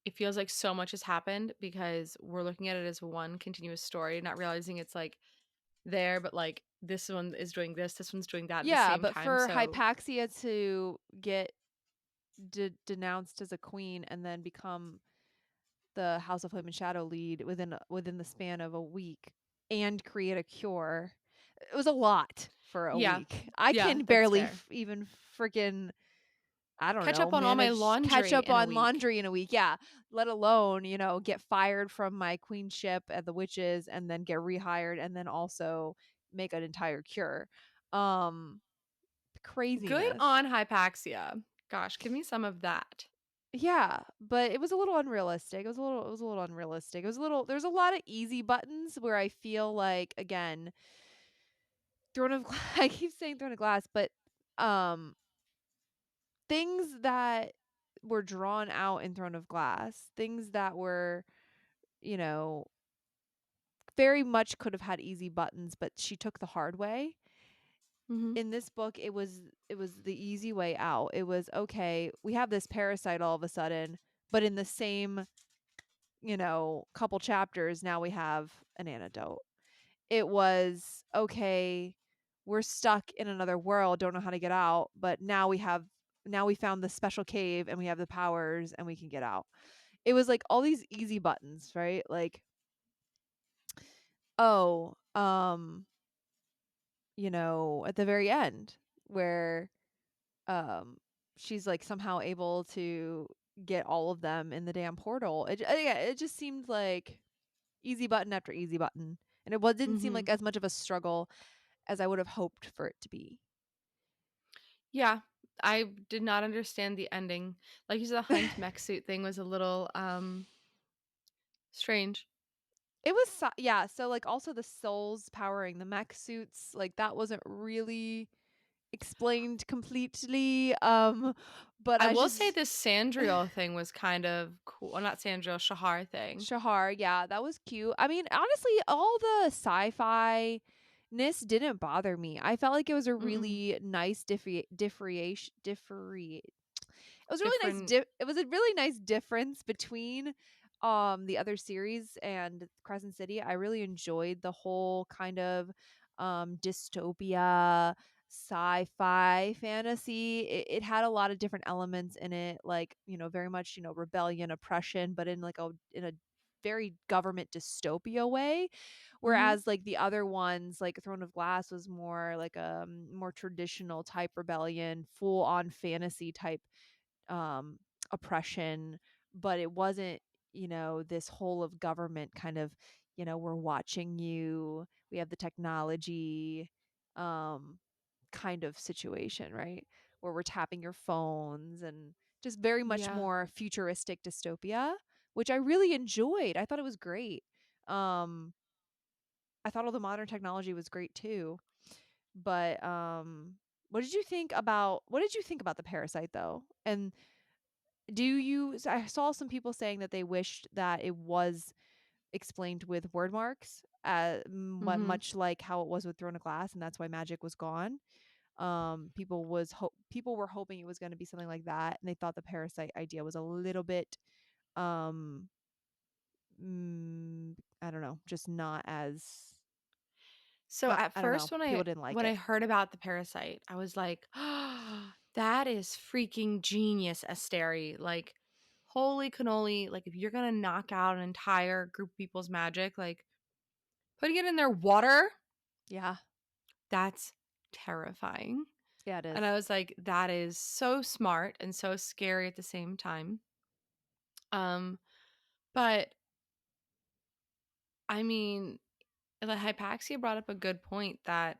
it feels like so much has happened because we're looking at it as one continuous story, not realizing it's, like, there, but, like, this one is doing this one's doing that at the yeah, same but time, for so Hypaxia to get denounced as a queen and then become the House of Flame and Shadow lead within the span of a week and create a cure, it was a lot for a yeah. week. I Yeah, can that's barely fair. even freaking, I don't Catch know, up on all my catch laundry up in a on week. laundry in a week. Yeah. Let alone, get fired from my queenship at the witches and then get rehired and then also make an entire cure. Um, Good Craziness. on Hypaxia. Gosh, give me some of that. Yeah, but it was a little unrealistic. It was a little unrealistic. There's a lot of easy buttons where I feel like, again, Throne of I keep saying Throne of Glass, but um things that were drawn out in Throne of Glass, things that were, you know, very much could have had easy buttons, but she took the hard way. Mhm, In this book, it was the easy way out. It was, okay, we have this parasite all of a sudden, but in the same, couple chapters, now we have an antidote. It was, okay, we're stuck in another world, don't know how to get out, but now we found the special cave and we have the powers and we can get out. It was like all these easy buttons, right? Like, oh, at the very end where um she's like somehow able to get all of them in the damn portal. Yeah, it just seemed like easy button after easy button. And didn't seem mhm. like as much of a struggle as I would have hoped for it to be. Yeah, I did not understand the ending. Like you said, the Hunt mech suit thing was a little, strange. It was yeah, so like also the souls powering the mech suits, like that wasn't really explained completely. But I I will say just this Sandriel thing was kind of cool, well, not Sandriel, Shahar thing. Shahar, yeah, that was cute. I mean, honestly, all the sci-fi ness didn't bother me. I felt like it was a Mm-mm. really nice Different it was a really nice difference between the other series and Crescent City. I really enjoyed the whole kind of dystopia sci-fi fantasy. It had a lot of different elements in it, like, very much, rebellion, oppression, but in a very government dystopia way, Mhm. whereas, like, the other ones, like Throne of Glass was more like a, more traditional type rebellion, full on fantasy type, um, oppression, but it wasn't, this whole of government kind of, we're watching you, we have the technology, um, kind of situation, right? Where we're tapping your phones and just very much Yeah. more futuristic dystopia, which I really enjoyed. I thought it was great. Um, I thought all the modern technology was great too. But what did you think about the Parasite though? And I saw some people saying that they wished that it was explained with word marks, Mhm. much like how it was with Throne of Glass, and that's why magic was gone. People were hoping it was going to be something like that, and they thought the Parasite idea was a little bit, um, I don't know, just not as, So at I don't know. first when People I didn't like when I it. heard about the parasite, I was like, that is freaking genius, Asteri. Like, holy cannoli. Like, if you're gonna knock out an entire group of people's magic, like putting it in their water, Yeah, that's terrifying. yeah, it And is. I was like, that is so smart and so scary at the same time. Um, but I mean, the hypaxia brought up a good point that,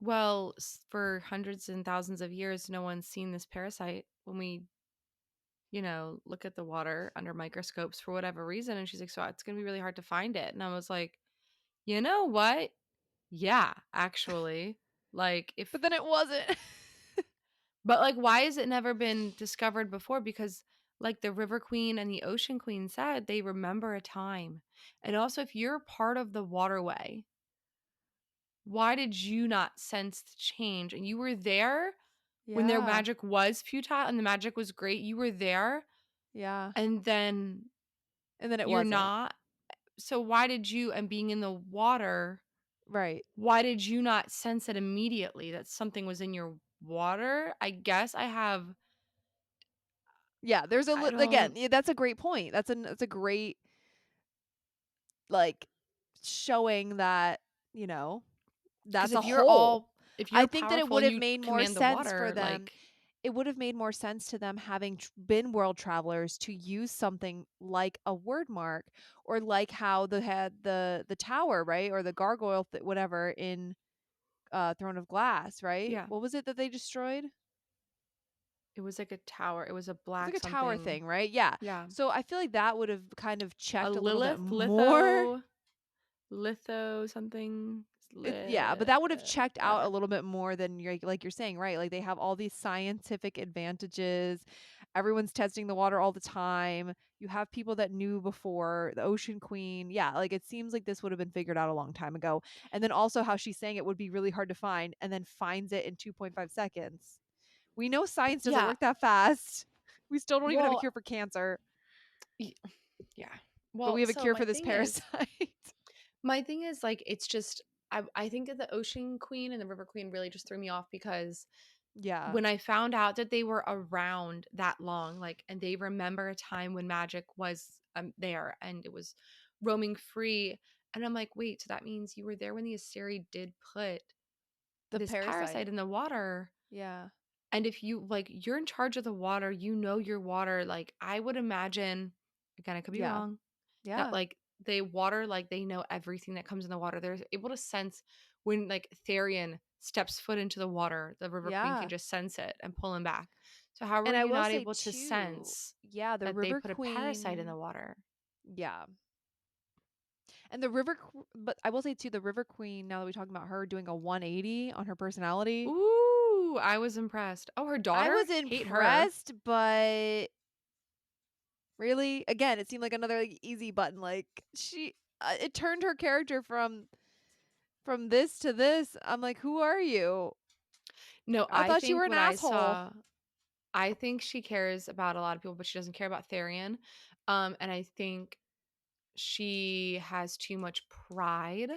well, for hundreds and thousands of years, no one's seen this parasite. When we, look at the water under microscopes for whatever reason. And she's like, so it's going to be really hard to find it. And I was like, you know what? Yeah, actually. Like, But if, then it wasn't. but like, why has it never been discovered before? Because, like the River Queen and the Ocean Queen said, they remember a time. And also, if you're part of the waterway, why did you not sense the change? And you were there when their Yeah, magic was futile and the magic was great. You were there, yeah. and then And then it you're wasn't. not. So why did you, and being in the water, Right. why did you not sense it immediately that something was in your water? I guess Yeah, there's I again, don't, yeah, that's a great point. That's a great, like, showing that, you know, because that's a whole. if I you're think that it powerful would and have you made more command the sense for water, them. like, It would have made more sense to them having been world travelers to use something like a word mark, or like how they had the tower, right? Or the gargoyle, whatever, in Throne of Glass, right? yeah, What was it that they destroyed? It it was like a tower. It was a was like black a tower something. thing, right? Yeah. Yeah. So I feel like that would have kind of A checked a little bit Lilith, more. something. Yeah, but that would have checked out a Whatever. little bit more than you're saying, right? Like, they have all these scientific advantages. Everyone's testing the water all the time. You have people that knew before, the Ocean Queen. Yeah, like, it seems like this would have been figured out a long time ago. And then also how she's saying it would be really hard to find, and then finds it in 2.5 seconds. We know science doesn't Yeah. work that fast. We still don't even have a Well, cure for cancer, y- yeah. but we Well, have a so cure for this parasite. like it's just I think that the Ocean Queen and the River Queen really just threw me off because Yeah, when I found out that they were around that long, like, and they remember a time when magic was there and it was roaming free, and I'm like, wait, so that means you were there when the Asteri did put the this parasite parasite. in the water. Yeah, And if you like, you're in charge of the water, you know your water. Like, I would imagine, again, I could be yeah, wrong, that yeah, like they water, like they know everything that comes in the water. They're able to sense when like Therian steps foot into the water, the River Queen can yeah. just sense it and pull him back. So how were And I you will not say able to too, sense yeah, the that they River put a parasite in the Queen, water? yeah. And but I will say too, the River Queen, now that we're talking about her doing a 180 on her personality, Ooh, I was impressed. Oh, her I daughter? was Hate her. impressed, but really, again, it seemed like another, like, easy button. Like, it turned her character from this to this. I'm like, who are you? No, I I thought you were think an when I asshole. saw I think she cares about a lot of people, but she doesn't care about Therian. And I think she has too much pride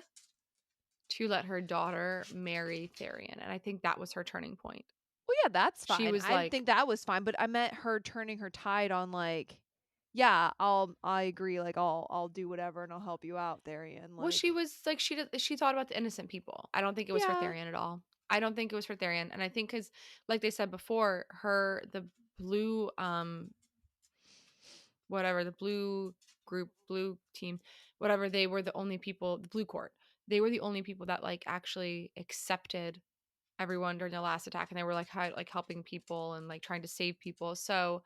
to let her daughter marry Therian. And I think that was her turning point. Well, yeah, that's She fine. was I like, think that was fine, but I meant her turning her tide on, like, Yeah, I agree, like, I'll do whatever and I'll help you out, Therian, Well, she like was like, she thought about the innocent people. I don't think it was for yeah. Therian at all. I don't think it was for Therian, and I think because, like they said before, the blue, whatever, the blue group, blue team, whatever, they were the only people, the blue court, they were the only people that, like, actually accepted everyone during the last attack, and they were, like, like, helping people and, like, trying to save people, so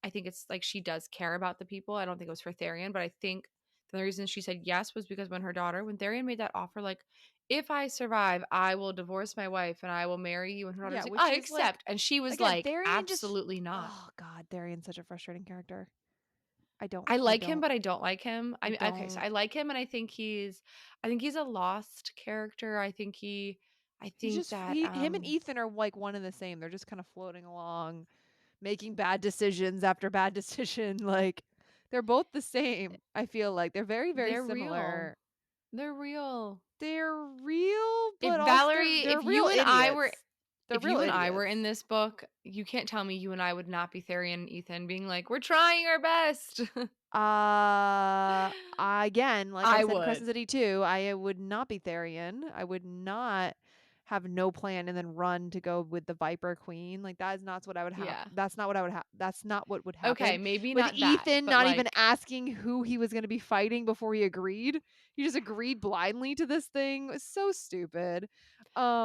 I think it's, like, she does care about the people. I don't think it was for Therian, but I think the reason she said yes was because when Therian made that offer, like, "If I survive, I will divorce my wife and I will marry you," and her daughter Yeah, was like, which "I is, like accept," and she was again, like, Therian just "Absolutely not." oh god, Therian's such a frustrating character. I I like him, don't but I don't like him. I I mean, okay, so don't I like him, and I think he's a lost character. I he's think just that, he him and Ethan are, like, one and the same, they're just kinda floating along, making bad decisions after bad decision, like, they're both the same, I feel like, they're very, very they're real. similar. They're real. They're real, If but also Valerie, they're real idiots. They're if real you and I were in idiots. this book, you can't tell me you and I would not be Therian and Ethan being like, "We're trying our best." Again, like I I said in Crescent would. City 2, I would not be Therian. I would not have no plan and then run to go with the Viper Queen. Like that is not what I would have. Yeah. That's not what I would have. That's not what would Okay, happen. maybe With not that, Ethan but, not even like, asking who he was going to be fighting before he agreed. He just agreed blindly to this thing. It was so stupid.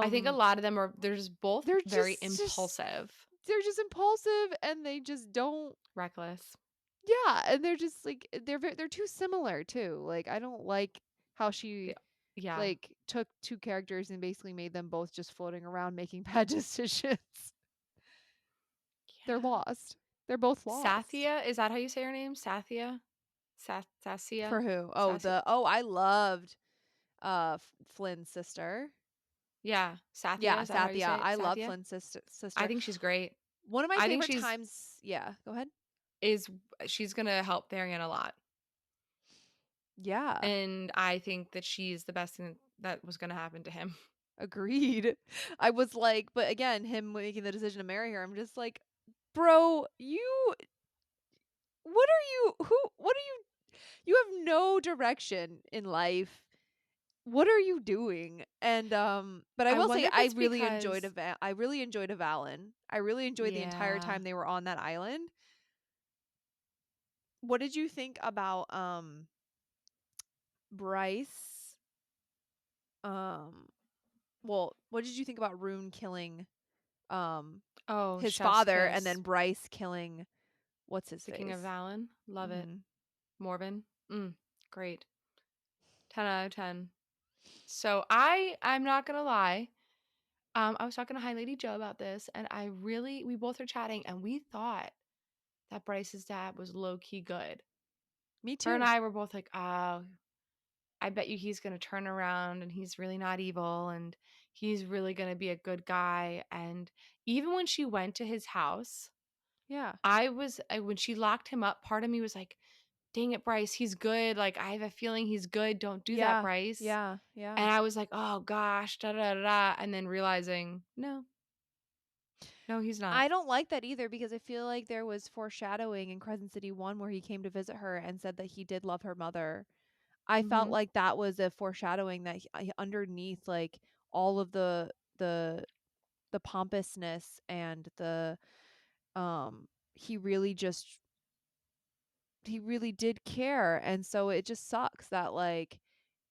I think a Um lot of them are they're just both they're very just impulsive, they're just impulsive and they just don't reckless. yeah, and they're just like they're too similar too. Like I don't like how The she Yeah. like took two characters and basically made them both just floating around making bad decisions. They're Yeah. lost. They're both lost. Sathia, is that how you say her name? Sathia? For Sasia? who? Sasia? I loved Flynn's sister. Yeah, Sathia, Yeah, is that how you Sathya. say it? I love Sathia? Flynn's I sister. think she's great. One of my I think favorite times. Yeah, go ahead. is she's gonna help Tharian a lot, Yeah, and I think that she's the best thing that was gonna happen to him. agreed. I was like, but again, him making the decision to marry her, I'm just like, bro, you what are you who what are you you have no direction in life. What are you doing? And but I I will say wonder if it's because I really enjoyed Avalon. I really enjoyed the entire yeah. time they were on that island. What did you think about Bryce um well, what did you think about Rune killing um Oh, his chef's father and kiss. then Bryce killing what's his The King of face? Valen. Love it. Mhm. Morven. Great. 10 out of 10. So I'm not gonna lie. I was talking to High Lady Joe about this, and we both were chatting, and we thought that Bryce's dad was low key good. Me Her and too. I were both like, oh, I bet you he's gonna turn around and he's really not evil and he's really gonna be a good guy. And even when she went to his house, Yeah. when she locked him up, part of me was like, dang it, Bryce, he's good. Like, I have a feeling he's good. Don't do that, Yeah. Bryce. Yeah. Yeah. And I was like, oh gosh, da da da da. And then realizing, no, no, he's not. I don't like that either because I feel like there was foreshadowing in Crescent City 1 where he came to visit her and said that he did love her mother. I felt Mm-hmm. like that was a foreshadowing that underneath like all of the pompousness and the he really just he really did care and so it just sucks that like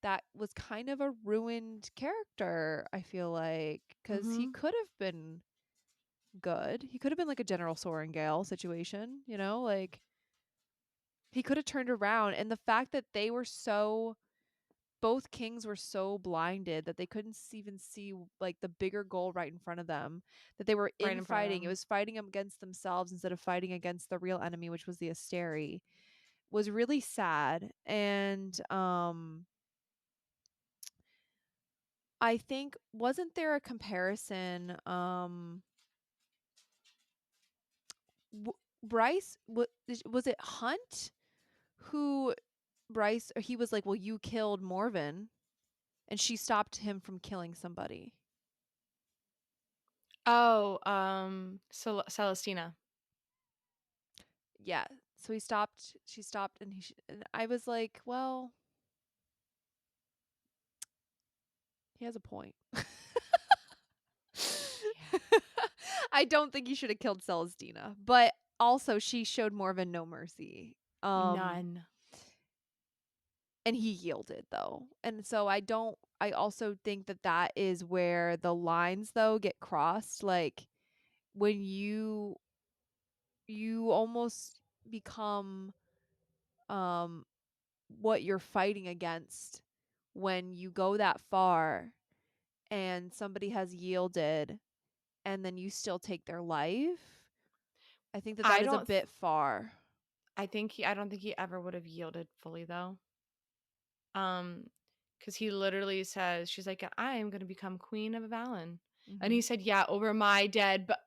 that was kind of a ruined character, I feel like, cuz he Mm-hmm. could have been good. He could have been like a General Sorengale situation, you know? Like he could have turned around and the fact that they were so both kings were so blinded that they couldn't even see like the bigger goal right in front of them, that they were Right in front of infighting. It them. was fighting against themselves instead of fighting against the real enemy, which was the Asteri. Was really sad. And I think wasn't there a comparison Bryce was it Hunt who Bryce or he was like, "Well, you killed Morven." And she stopped him from killing somebody. Oh, Celestina. Yeah. So she stopped and I was like, "Well, he has a point." Yeah. I don't think you should have killed Celestina, but also she showed more of a no mercy. None. And he yielded though. And so I also think that that is where the lines though get crossed, like when you almost become um what you're fighting against when you go that far and somebody has yielded and then you still take their life. I think that I that is a don't th bit far. I don't think he ever would have yielded fully though. Um, because he literally says, she's like, "I am gonna become queen of Avalon." And Mhm. he said, "Yeah, over my dead but,"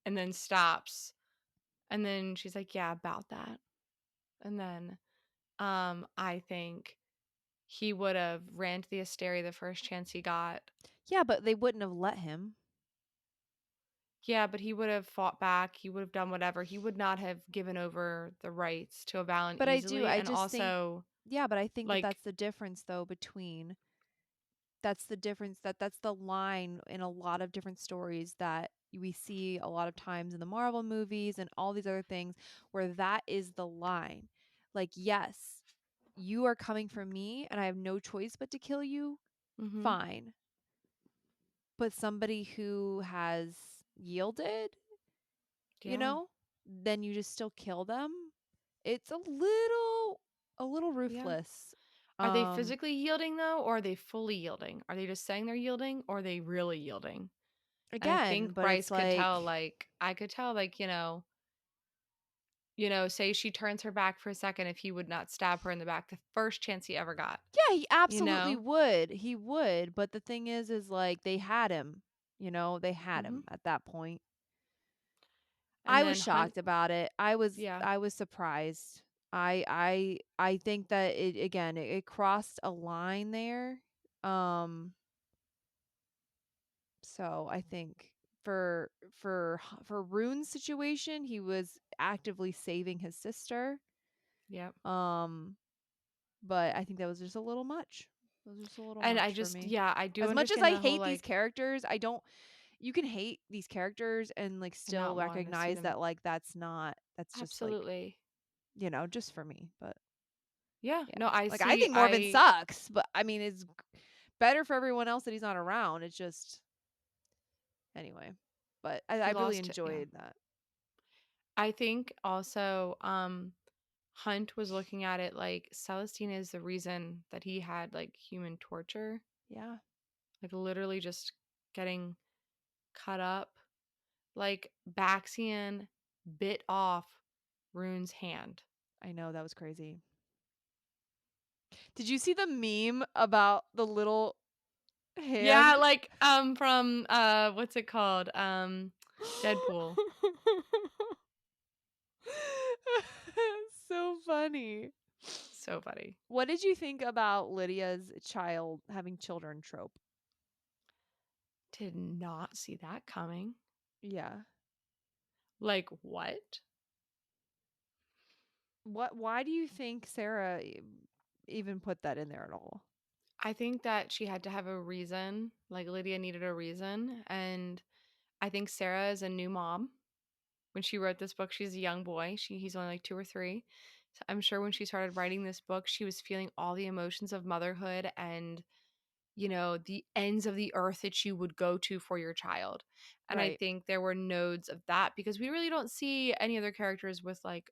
and then stops. And then she's like, "Yeah, about that." And then, I think he would have ran to the Asteria the first chance he got. Yeah, but they wouldn't have let him. Yeah, but he would have fought back, he would have done whatever, he would not have given over the rights to Avalon But easily, I and just think also, yeah, but I think that like that's the difference though between that's the difference that's the line in a lot of different stories that we see a lot of times in the Marvel movies and all these other things where that is the line. Like, yes, you are coming for me and I have no choice but to kill you. mhm, Fine. But somebody who has yielded, you yeah, know, then you just still kill them. It's a little yeah. ruthless. Are they Um physically yielding though, or are they fully yielding? Are they just saying they're yielding, or are they really yielding? And I again, think but Bryce it's could tell, like like I could tell, like, say she turns her back for a second if he would not stab her in the back the first chance he ever got, yeah, he you absolutely know? would. He would, but the thing is like they had him. You know, they had Mhm. him at that point. And I was then Hunt, shocked about it. yeah, I was surprised. I think that it again it crossed a line there. Um so I think for Rune's situation, he was actively saving his sister. yep. Um but I think that was just a little much. It was just a little And I much for just, me. yeah, I do As much as understand I the whole, hate these like, characters, I don't you can hate these characters and like and still not wanting to see recognize them. that like that's not that's just like, Absolutely. you know, just for me. But Yeah, yeah. no, I Like I see, think Morven sucks, but I mean it's better for everyone else that he's not around. It's just anyway. But I he really lost, yeah. enjoyed that. I think also, Hunt was looking at it like Celestina is the reason that he had, like, human torture, Yeah, like, literally just getting cut up. Like, Baxian bit off Rune's hand. I know that was crazy. Did you see the meme about the little Yeah, hand? like, from, what's it called? Deadpool. So funny. So funny. What did you think about Lydia's child having children trope? Did not see that coming. Yeah. Like, what? What why do you think Sarah even put that in there at all? I think that she had to have a reason. Like, Lydia needed a reason, and I think Sarah is a new mom. When she wrote this book, she's a young boy. He's only like 2 or 3. So I'm sure when she started writing this book, she was feeling all the emotions of motherhood and, the ends of the earth that you would go to for your child. And I Right. think there were nodes of that because we really don't see any other characters with, like,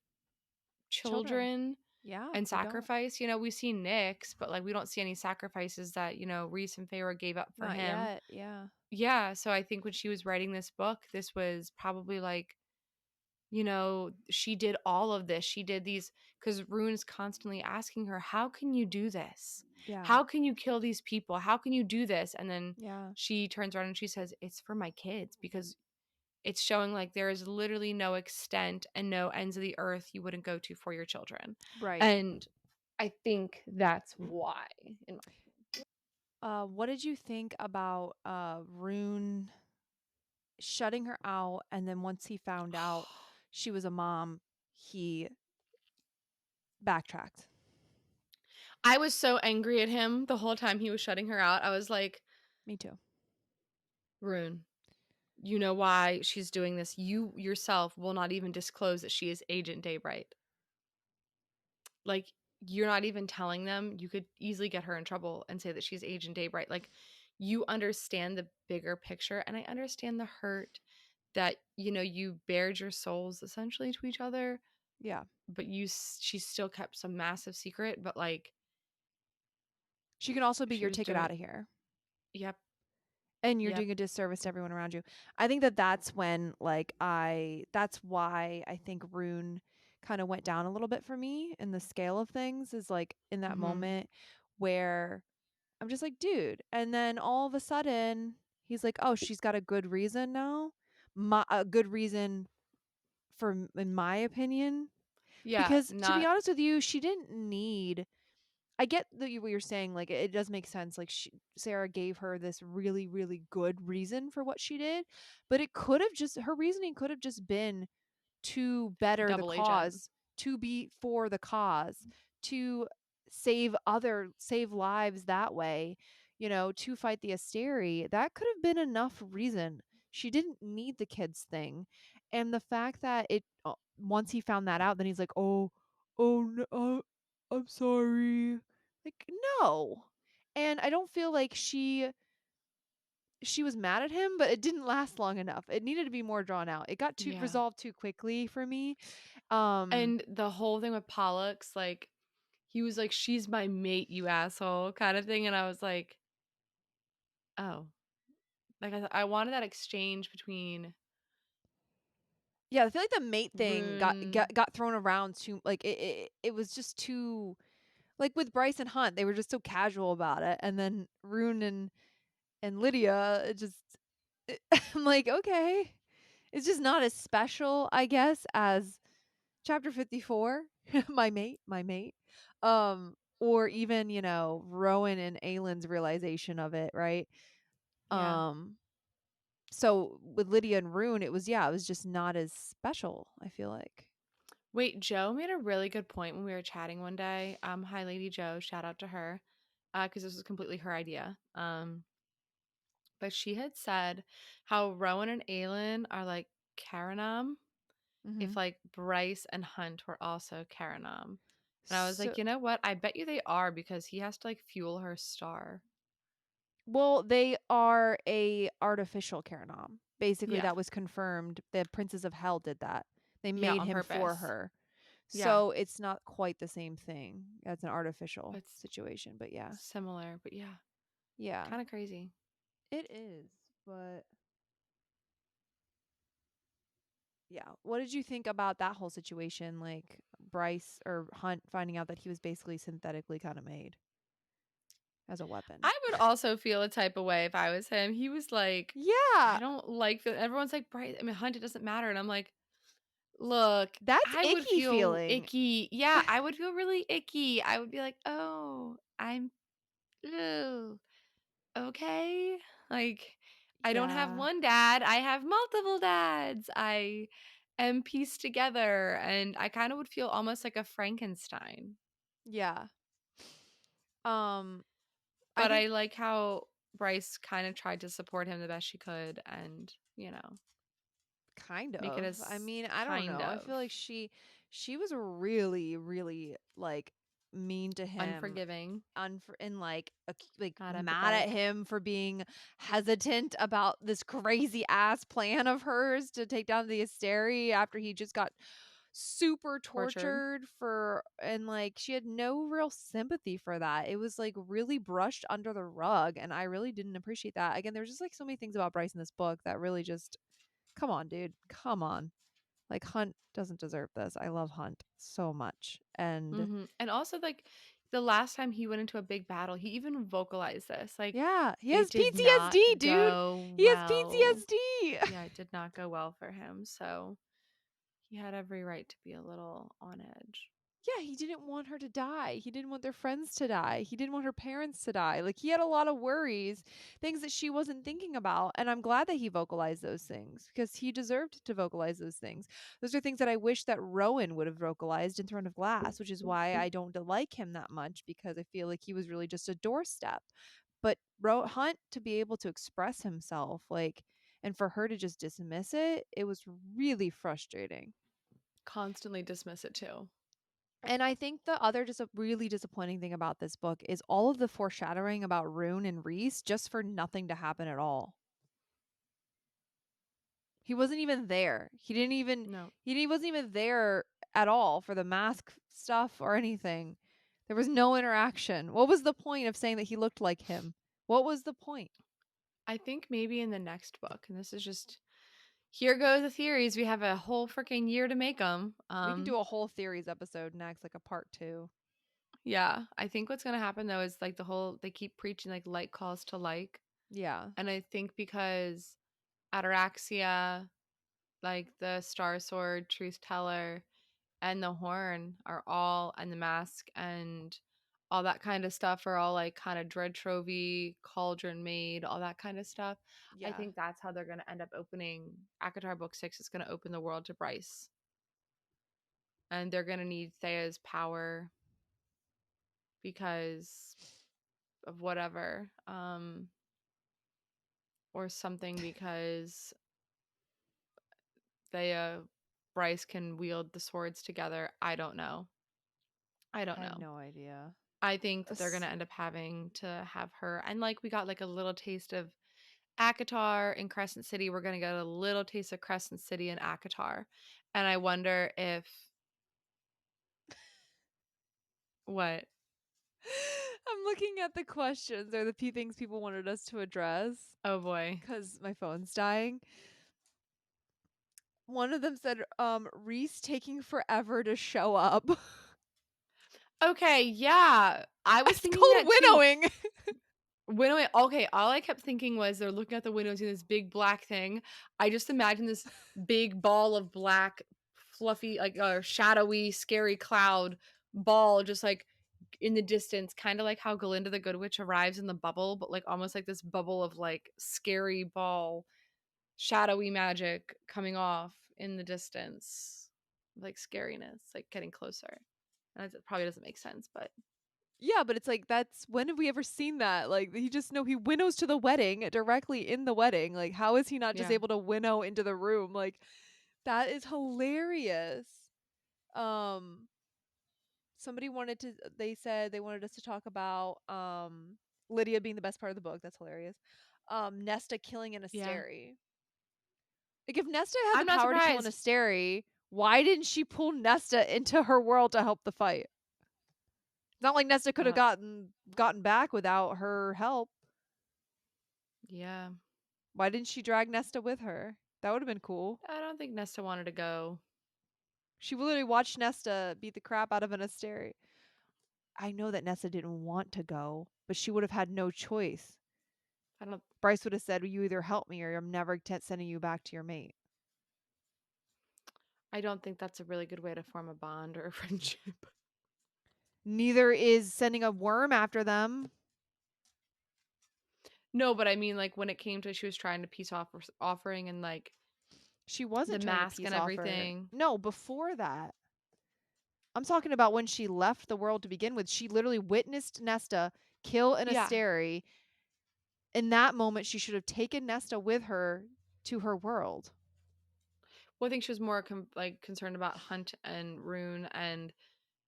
Children. children Yeah, and we don't. sacrifice. We see Nyx, but, like, we don't see any sacrifices that, Reese and Feyre gave up for Not him. yet. Yeah. Yeah, so I think when she was writing this book, this was probably like, she did all of this. She did these because Rune's constantly asking her, "How can you do this? Yeah. How can you kill these people? How can you do this?" And then Yeah. she turns around and she says, "It's for my kids," because it's showing like there is literally no extent and no ends of the earth you wouldn't go to for your children. Right. And I think that's why. In my What did you think about Rune shutting her out and then once he found out she was a mom, he backtracked. I was so angry at him the whole time he was shutting her out. I was like, Me too. "Rune, you know why she's doing this. You yourself will not even disclose that she is Agent Daybright. Like, you're not even telling them. You could easily get her in trouble and say that she's Agent Daybright. Like, you understand the bigger picture, and I understand the hurt that, you bared your souls essentially to each other, Yeah. but she still kept some massive secret, but, like, She can also be she your was ticket doing out of here. Yep, And you're yep, doing a disservice to everyone around you. I think that that's when, like, that's why I think Rune kind of went down a little bit for me in the scale of things, is like in that mhm, moment where I'm just like, dude. And then all of a sudden, he's like, oh, she's got a good reason now. A good reason in my opinion. yeah, Because to be not honest with you, she didn't need. I get what you're saying. Like, it does make sense. Like, Sarah gave her this really, really good reason for what she did, but it could have just, her reasoning could have just been to better the double agent. cause, to be for the cause, to save lives that way, to fight the Asteri. That could have been enough reason. She didn't need the kids thing. And the fact that once he found that out, then he's like, oh no, I'm sorry. Like, no. And I don't feel like she was mad at him, but it didn't last long enough. It needed to be more drawn out. It got too Yeah. resolved too quickly for me. Um, And the whole thing with Pollux, like, he was like, "She's my mate, you asshole," kind of thing, and I was like, "Oh." Like, I wanted that exchange between yeah, I feel like the mate thing got Rune. got, got thrown around too. Like, it was just too, like with Bryce and Hunt, they were just so casual about it, and then Rune and Lydia, it just I'm like, okay, it's just not as special, I guess, as Chapter 54, my mate. Or even, Rowan and Aylin's realization of it, right? Yeah. Um, so with Lydia and Rune, it was just not as special, I feel like. Wait, Joe made a really good point when we were chatting one day. Hi, Lady Joe. Shout out to her, because this was completely her idea. But she had said how Rowan and Aelin are like Karanam if Mhm. like Bryce and Hunt were also Karanam. And I was So, like, you know what? I bet you they are because he has to like fuel her star. well, they are a artificial Karanom. Basically, Yeah. that was confirmed. The Princes of Hell did that. They Yeah, made on him for purpose. her. Yeah. So it's not quite the same thing as an But artificial it's situation, but yeah. similar. But yeah, Yeah. kind of crazy. It is, but yeah. What did you think about that whole situation? Like Bryce or Hunt finding out that he was basically synthetically kind of made as a weapon. I would also feel a type of way if I was him. He was like, I Yeah. don't like that. Everyone's like, Bryce, I mean, Hunt, it doesn't matter. And I'm like, look, That's I would icky feel feeling. icky. Yeah, I would feel really icky. I would be like, oh, ew, okay. Like, I don't have Yeah. one dad. I have multiple dads. I am pieced together. And I kind of would feel almost like a Frankenstein. Yeah. Um I But I think like how Bryce kind of tried to support him the best she could and, kind make it of. I as mean, I don't kind know. I feel of like she was really really like mean to him, unforgiving, and like not mad at empathetic. him for being hesitant about this crazy ass plan of hers to take down the Asteri after he just got super Tortured. tortured for, and like she had no real sympathy for that. It was like really brushed under the rug, and I really didn't appreciate that. Again, there's just like so many things about Bryce in this book that really just, come on, dude, come on. Like, Hunt doesn't deserve this. I love Hunt so much. And And also, like, the last time he went into a big battle, he even vocalized this. Like, yeah, he it has did not PTSD, dude. go He has well. PTSD. Yeah, it did not go well for him. So he had every right to be a little on edge. Yeah, he didn't want her to die. He didn't want their friends to die. He didn't want her parents to die. Like, he had a lot of worries, things that she wasn't thinking about, and I'm glad that he vocalized those things because he deserved to vocalize those things. Those are things that I wish that Rowan would have vocalized in Throne of Glass, which is why I don't like him that much because I feel like he was really just a doorstep. But Hunt to be able to express himself, like, and for her to just dismiss it, it was really frustrating. Constantly dismiss it too. And I think the other just a really disappointing thing about this book is all of the foreshadowing about Rune and Reese just for nothing to happen at all. He wasn't even there. No. He wasn't even there at all for the mask stuff or anything. There was no interaction. What was the point of saying that he looked like him? What was the point? I think maybe in the next book, and this is just here goes the theories. We have a whole freaking year to make them. We can do a whole theories episode next, like a part 2. Yeah, I think what's gonna happen though is like the whole they keep preaching like calls to like, Yeah. and I think because Ataraxia, like the Star Sword, Truth Teller, and the Horn are all, and the Mask and all that kind of stuff are all like kind of dread trophy, cauldron made, all that kind of stuff. I Yeah. think that's how they're gonna end up opening Akatar Book 6 is gonna open the world to Bryce. And they're gonna need Thea's power because of whatever. Or something because Thea Bryce can wield the swords together. I don't know. I don't I have know. no idea. I think that they're Us- gonna end up having to have her, and like we got like a little taste of Akatar in Crescent City. We're gonna get a little taste of Crescent City in Akatar, and I wonder if what? I'm looking at the questions or the things people wanted us to address Oh boy. because my phone's dying. One of them said, Reese taking forever to show up. Okay, yeah, I was It's thinking called that too. winnowing. Winnowing. Okay, all I kept thinking was they're looking at the windows in this big black thing. I just imagine this big ball of black, fluffy, like a shadowy, scary cloud ball, just like in the distance, kind of like how Galinda the Good Witch arrives in the bubble, but like almost like this bubble of like scary ball, shadowy magic coming off in the distance, like scariness, like getting closer. And it probably doesn't make sense, but Yeah, but it's like that's when have we ever seen that? Like he just know he winnows to the wedding directly in the wedding. Like how is he not just yeah, able to winnow into the room? Like that is hilarious. Um somebody wanted to they said they wanted us to talk about Lydia being the best part of the book. That's hilarious. Nesta killing an yeah. Asteri. Like if Nesta had the I'm not power to kill an surprised. Asteri, why didn't she pull Nesta into her world to help the fight? It's not like Nesta could have Uh, gotten back without her help. yeah. Why didn't she drag Nesta with her? That would have been cool. I don't think Nesta wanted to go. She literally watched Nesta beat the crap out of an Asteri. I know that Nesta didn't want to go, but she would have had no choice. I don't Bryce would have said, "You either help me or I'm never sending you back to your mate." I don't think that's a really good way to form a bond or a friendship. Neither is sending a worm after them. No, but I mean like when it came to she was trying to peace offering and like She the wasn't trying to mask peace and offer. everything. No, before that. I'm talking about when she left the world to begin with. She literally witnessed Nesta kill an Yeah. Asteri. In that moment, she should have taken Nesta with her to her world. Well, I think she was more like concerned about Hunt and Rune, and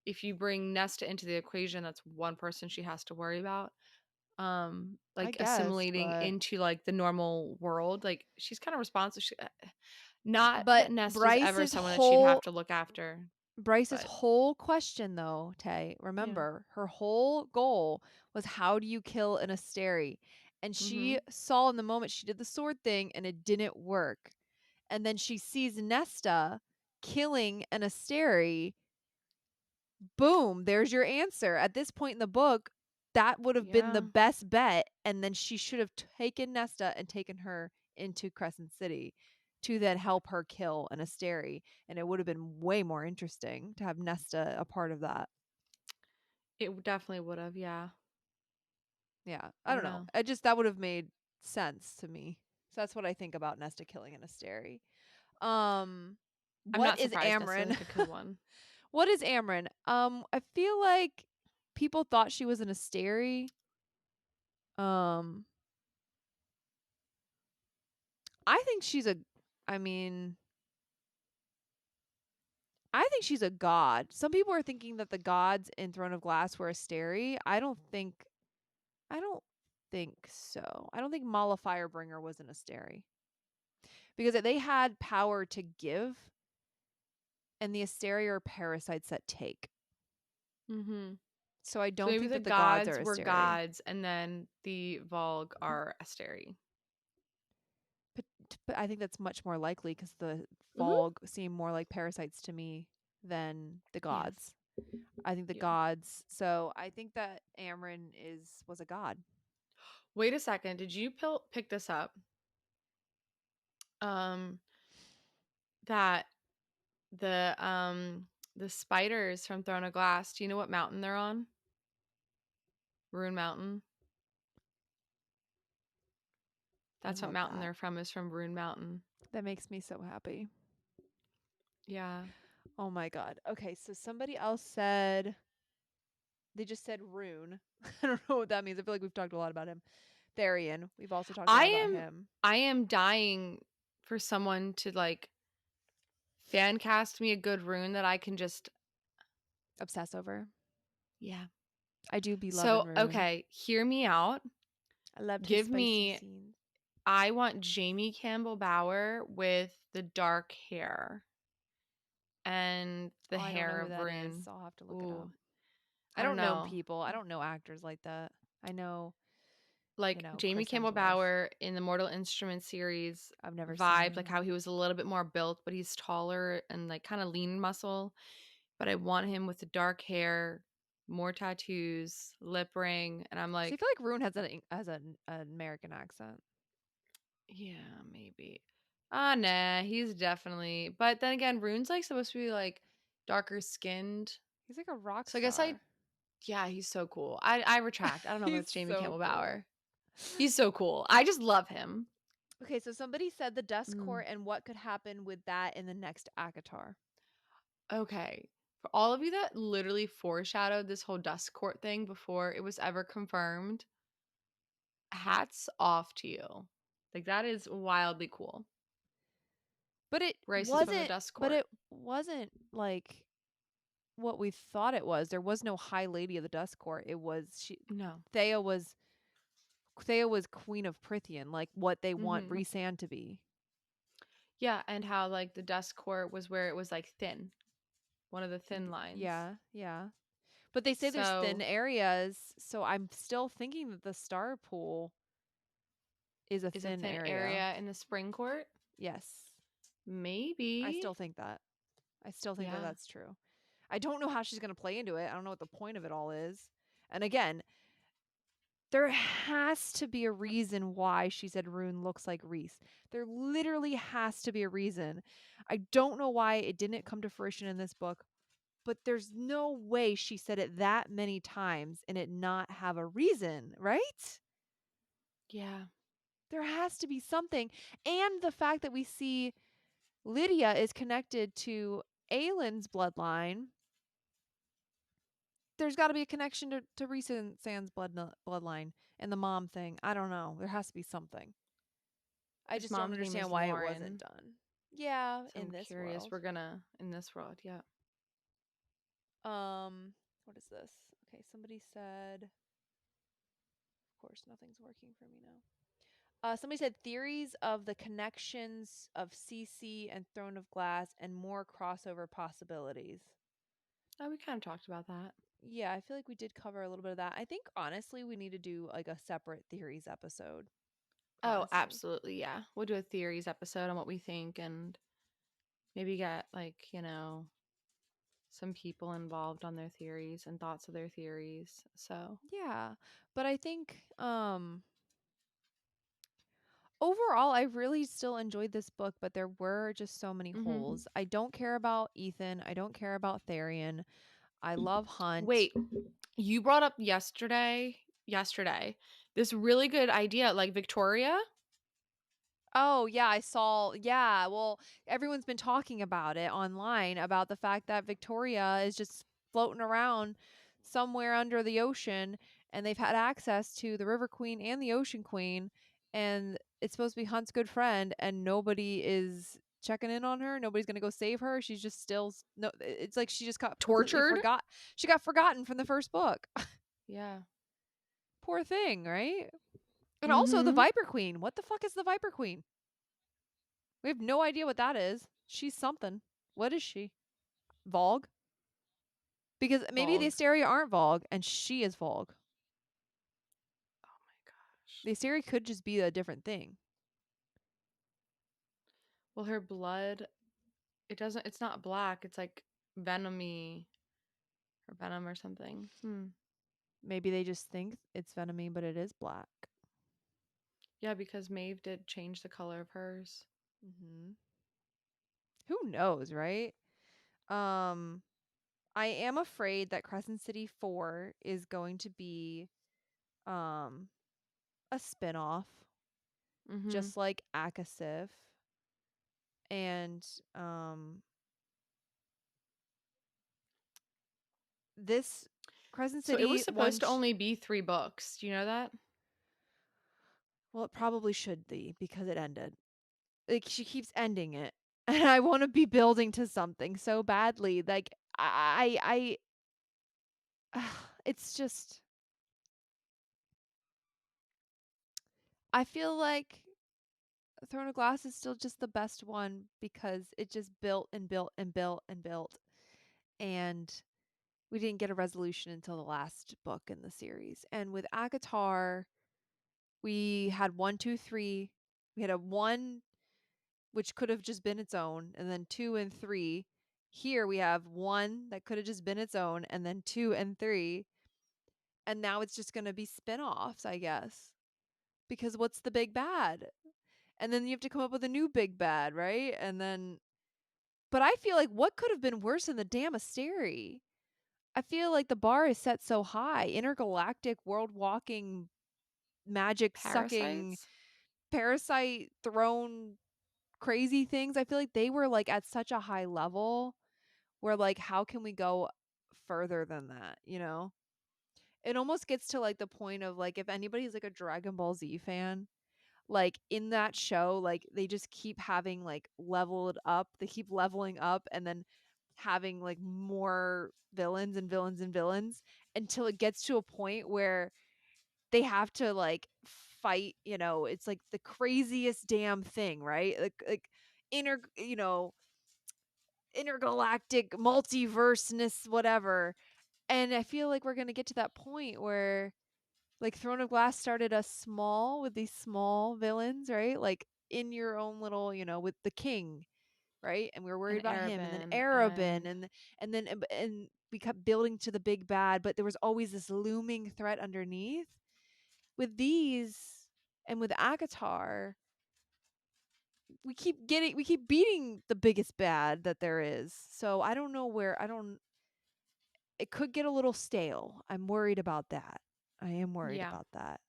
if you bring Nesta into the equation, that's one person she has to worry about. I Like guess, assimilating into like the normal world. Like she's kind of responsible. Not but that Nesta's ever Bryce's someone that she'd have whole to look after, Bryce's but whole question though, Tay, yeah. remember, her whole goal was how do you kill an Asteri? And she Mm-hmm. saw in the moment she did the sword thing and it didn't work. And then she sees Nesta killing an Asteri. Boom, there's your answer. At this point in the book, that would have been the Yeah. best bet. And then she should have taken Nesta and taken her into Crescent City to then help her kill an Asteri, and it would have been way more interesting to have Nesta a part of that. It definitely would have, yeah. Yeah, I I don't don't know. know. I just that would have made sense to me. So that's what I think about Nesta killing an Asteri. Um, I'm what not is surprised Amryn? Nesta killed one. What is Amryn? I feel like people thought she was an Asteri. Um, I think she's a. I mean, I think she's a god. Some people are thinking that the gods in Throne of Glass were Asteri. I don't think. I don't think so. I don't think Mala Firebringer was an Asteri because they had power to give, and the Asteri are parasites that take. Mhm. So I So don't maybe think the that the gods gods are were Asteri. gods and then the Volg are Asteri. But, but I think that's much more likely because the Mhm. Fog seem more like parasites to me than the Yes. gods. I think the Yeah. gods. So I think that Amryn was a god. Wait a second. Did you pick this up? Um that the spiders from Throne of Glass, do you know what mountain they're on? Rune Mountain. I That's what love mountain that. they're from, is from Rune Mountain. That makes me so happy. Yeah. Oh my god. Okay, so somebody else said they just said rune. I don't know what that means. I feel like we've talked a lot about him. Therian. We've also talked a I lot about am him. I am dying for someone to like fan cast me a good rune that I can just Obsess over. yeah. I do be loving So, rune. okay, hear me out. I loved his Give spicy me scenes. I want Jamie Campbell Bower with the dark hair and the Oh, I don't know hair who of that is, Rune. so I'll have to look it up. Ooh, I I don't don't know know. people. I don't know actors like that. I know, Like Jamie Chris Campbell Hemsworth. Bower in the Mortal Instruments series I've never seen vibe, like how him. he was a little bit more built, but he's taller and like kind of lean muscle. But I want him with the dark hair, more tattoos, lip ring, and I'm See, I like, feel like Rune has an American accent. yeah, maybe. Ah, nah, he's definitely. But then again, Rune's like supposed to be like darker skinned. He's like a rock So I guess star. yeah, he's so cool. I retract. I don't know if He's it's Jamie so Campbell cool. Bower. He's so cool. I just love him. Okay, so somebody said the dust Mm. court and what could happen with that in the next Akatar. Okay. For all of you that literally foreshadowed this whole Dust Court thing before it was ever confirmed, hats off to you. Like that is wildly cool. But it Rice is from the wasn't Dust but Court. it wasn't like what we thought it was. There was no High Lady of the Dust Court. It was No. Thea was Thea was Queen of Prithian, like what they want Mm-hmm. Rhysand to be. Yeah, and how like the Dust Court was where it was like thin, one of the thin lines. Yeah, yeah. But they say there's thin So areas, so I'm still thinking that the star pool is a is a thin thin area. area in the Spring Court? Yes. I Maybe. still think that. I still think that Yeah. that's true. I don't know how she's going to play into it. I don't know what the point of it all is. And again, there has to be a reason why she said Rune looks like Reese. There literally has to be a reason. I don't know why it didn't come to fruition in this book, but there's no way she said it that many times and it not have a reason, right? Yeah. There has to be something. And the fact that we see Lydia is connected to Aylin's bloodline, there's got to be a connection to recent Sand's bloodline and the mom thing. I don't know. There has to be something. I His just don't mom's name understand is why it wasn't Lauren. done. Yeah, So in I'm this curious. world. We're gonna in this world, yeah. What is this? Okay, somebody said, of course, nothing's working for me now. Somebody said theories of the connections of CC and Throne of Glass and more crossover possibilities. Oh, we kind of talked about that. Yeah, I feel like we did cover a little bit of that. I think honestly we need to do like a separate theories episode. Oh, Honestly. absolutely, yeah. We'll do a theories episode on what we think and maybe get like, some people involved on their theories and thoughts of their theories. So, Yeah. But I think Overall, I really still enjoyed this book, but there were just so many Mhm. holes. I don't care about Ethan. I don't care about Tharian. I love Hunt. Wait, you brought up yesterday, this really good idea, like Victoria? Oh, yeah, I saw. Yeah, well, everyone's been talking about it online about the fact that Victoria is just floating around somewhere under the ocean and they've had access to the River Queen and the Ocean Queen and it's supposed to be Hunt's good friend and nobody is checking in on her. Nobody's going to go save her. She's just still no it's like she just got completely Tortured? forgot. She got forgotten from the first book. Yeah. Poor thing, right? And also the Mhm. Viper Queen. What the fuck is the Viper Queen? We have no idea what that is. She's something. What is she? Vogue? Because maybe the Fog. Asteria aren't Vogue and she is Vogue. Oh my gosh. The Asteria could just be a different thing. Well, her blood, it's not black, it's like venomy or venom or something. Hmm. Maybe they just think it's Venomy, but it is black. Yeah, because Maeve did change the color of hers. Hmm. Who knows, right? Um, I am afraid that Crescent City 4 is going to be um a spin-off, Mhm. just like Akasif. And um this Crescent So it was City supposed one to only be 3 books. Do you know that? well, it probably should be because it ended. Like she keeps ending it. And I want to be building to something so badly. Like it's just I feel like Throne of Glass is still just the best one because it just built and built and built and built. And we didn't get a resolution until the last book in the series. And with Akatar, we had one, two, three. We had a one which could have just been its own, and then two and three. Here we have one that could have just been its own, and then two and three. And now it's just going to be spin offs, I guess. Because what's the big bad? And then you have to come up with a new big bad, right? And then, but I feel like what could have been worse than the damn Asteri? I feel like the bar is set so high. Intergalactic, world walking, magic sucking, Parasites? parasite throne crazy things. I feel like they were like at such a high level where like how can we go further than that, you know? It almost gets to like the point of like if anybody's like a Dragon Ball Z fan, like in that show, like they just keep having like leveled up, they keep leveling up and then having like more villains and villains and villains until it gets to a point where they have to like fight, you know, it's like the craziest damn thing, right? Like inner, you know, intergalactic multiverseness whatever. And I feel like we're going to get to that point where like Throne of Glass started us small with these small villains, right? Like in your own little, you know, with the king, right? And we were worried And about him and then Arabin Arabin and and we kept building to the big bad, but there was always this looming threat underneath. With these and with Akatar, we keep beating the biggest bad that there is. So I don't know where I don't it could get a little stale. I'm worried about that. I am worried yeah. about that.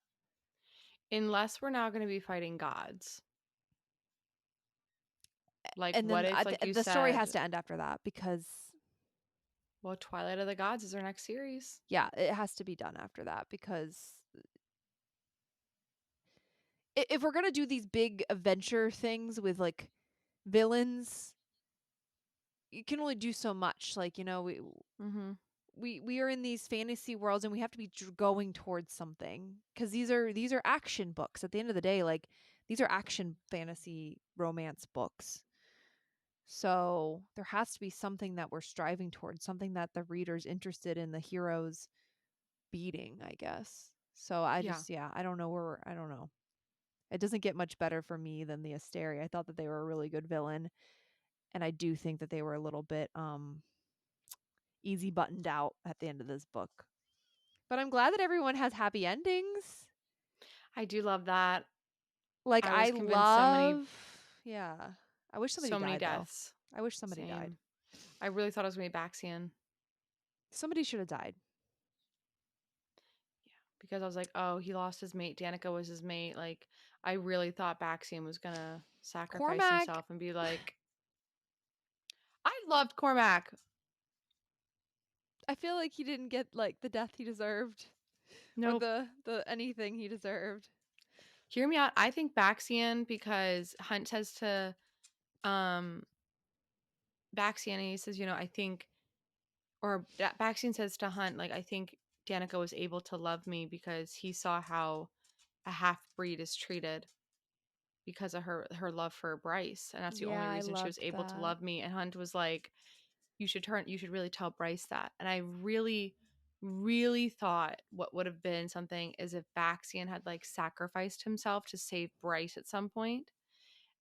Unless we're now gonna be fighting gods. Like, And what then if, like you the story has said, to end after that because well, Twilight of the Gods is our next series? yeah, it has to be done after that because if we're going to do these big adventure things with like villains, you can only do so much. Like, you know, Mhm. we are in these fantasy worlds and we have to be going towards something because these are action books at the end of the day, like these are action fantasy romance books, so there has to be something that we're striving towards, something that the reader's interested in the heroes beating, I guess. So I Yeah. just yeah, I don't know where I don't know, it doesn't get much better for me than the Asteri. I thought that they were a really good villain and I do think that they were a little bit easy buttoned out at the end of this book. But I'm glad that everyone has happy endings. I do love that. Like, I I was convinced yeah. I wish somebody so many died, though. deaths. I wish somebody died. Same. I really thought it was gonna be Baxian. Somebody should have died. Yeah, because I was like, oh, he lost his mate. Danica was his mate. Like, I really thought Baxian was gonna sacrifice Cormac, himself and be like, I loved Cormac. I feel like he didn't get, like, the death he deserved or Nope. the anything he deserved. Hear me out. I think Baxian because Hunt says to um Baxian, he says, I think, or Baxian says to Hunt, like, I think Danica was able to love me because he saw how a half breed is treated because of her love for Bryce, and that's the Yeah, only I reason she was loved able to that. love me. And Hunt was like, you should really tell Bryce that. And I really, really thought what would have been something is if Baxian had like sacrificed himself to save Bryce at some point,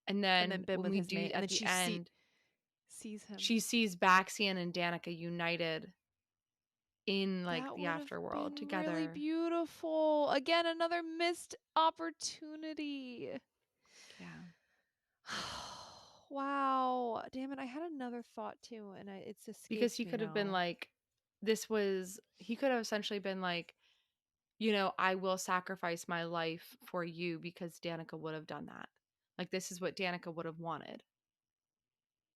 and And then then been when with we his do mate, and at then the she end, sees him. she sees Baxian and Danica united in like That the would have afterworld been really together. beautiful. Again, another missed opportunity. Yeah. Wow. Damn it, I had another thought too, and it's Because escaped he me could have been now. like, he could have essentially been like, I will sacrifice my life for you because Danica would have done that. Like, this is what Danica would have wanted.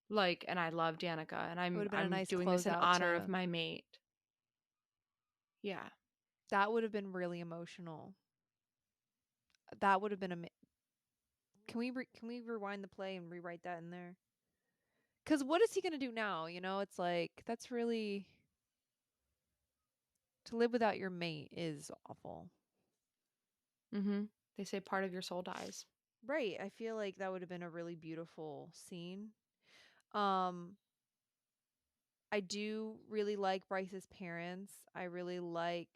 Like, and I love Danica, and It would I'm have been a I'm nice doing this in closeout honor of to my mate. Yeah. that would have been really emotional. That would have been can we rewind the play and rewrite that in there? Cuz what is he going to do now? It's like that's really to live without your mate is awful. Mm-hmm. They say part of your soul dies. Right. I feel like that would have been a really beautiful scene. Um I do really like Bryce's parents. I really like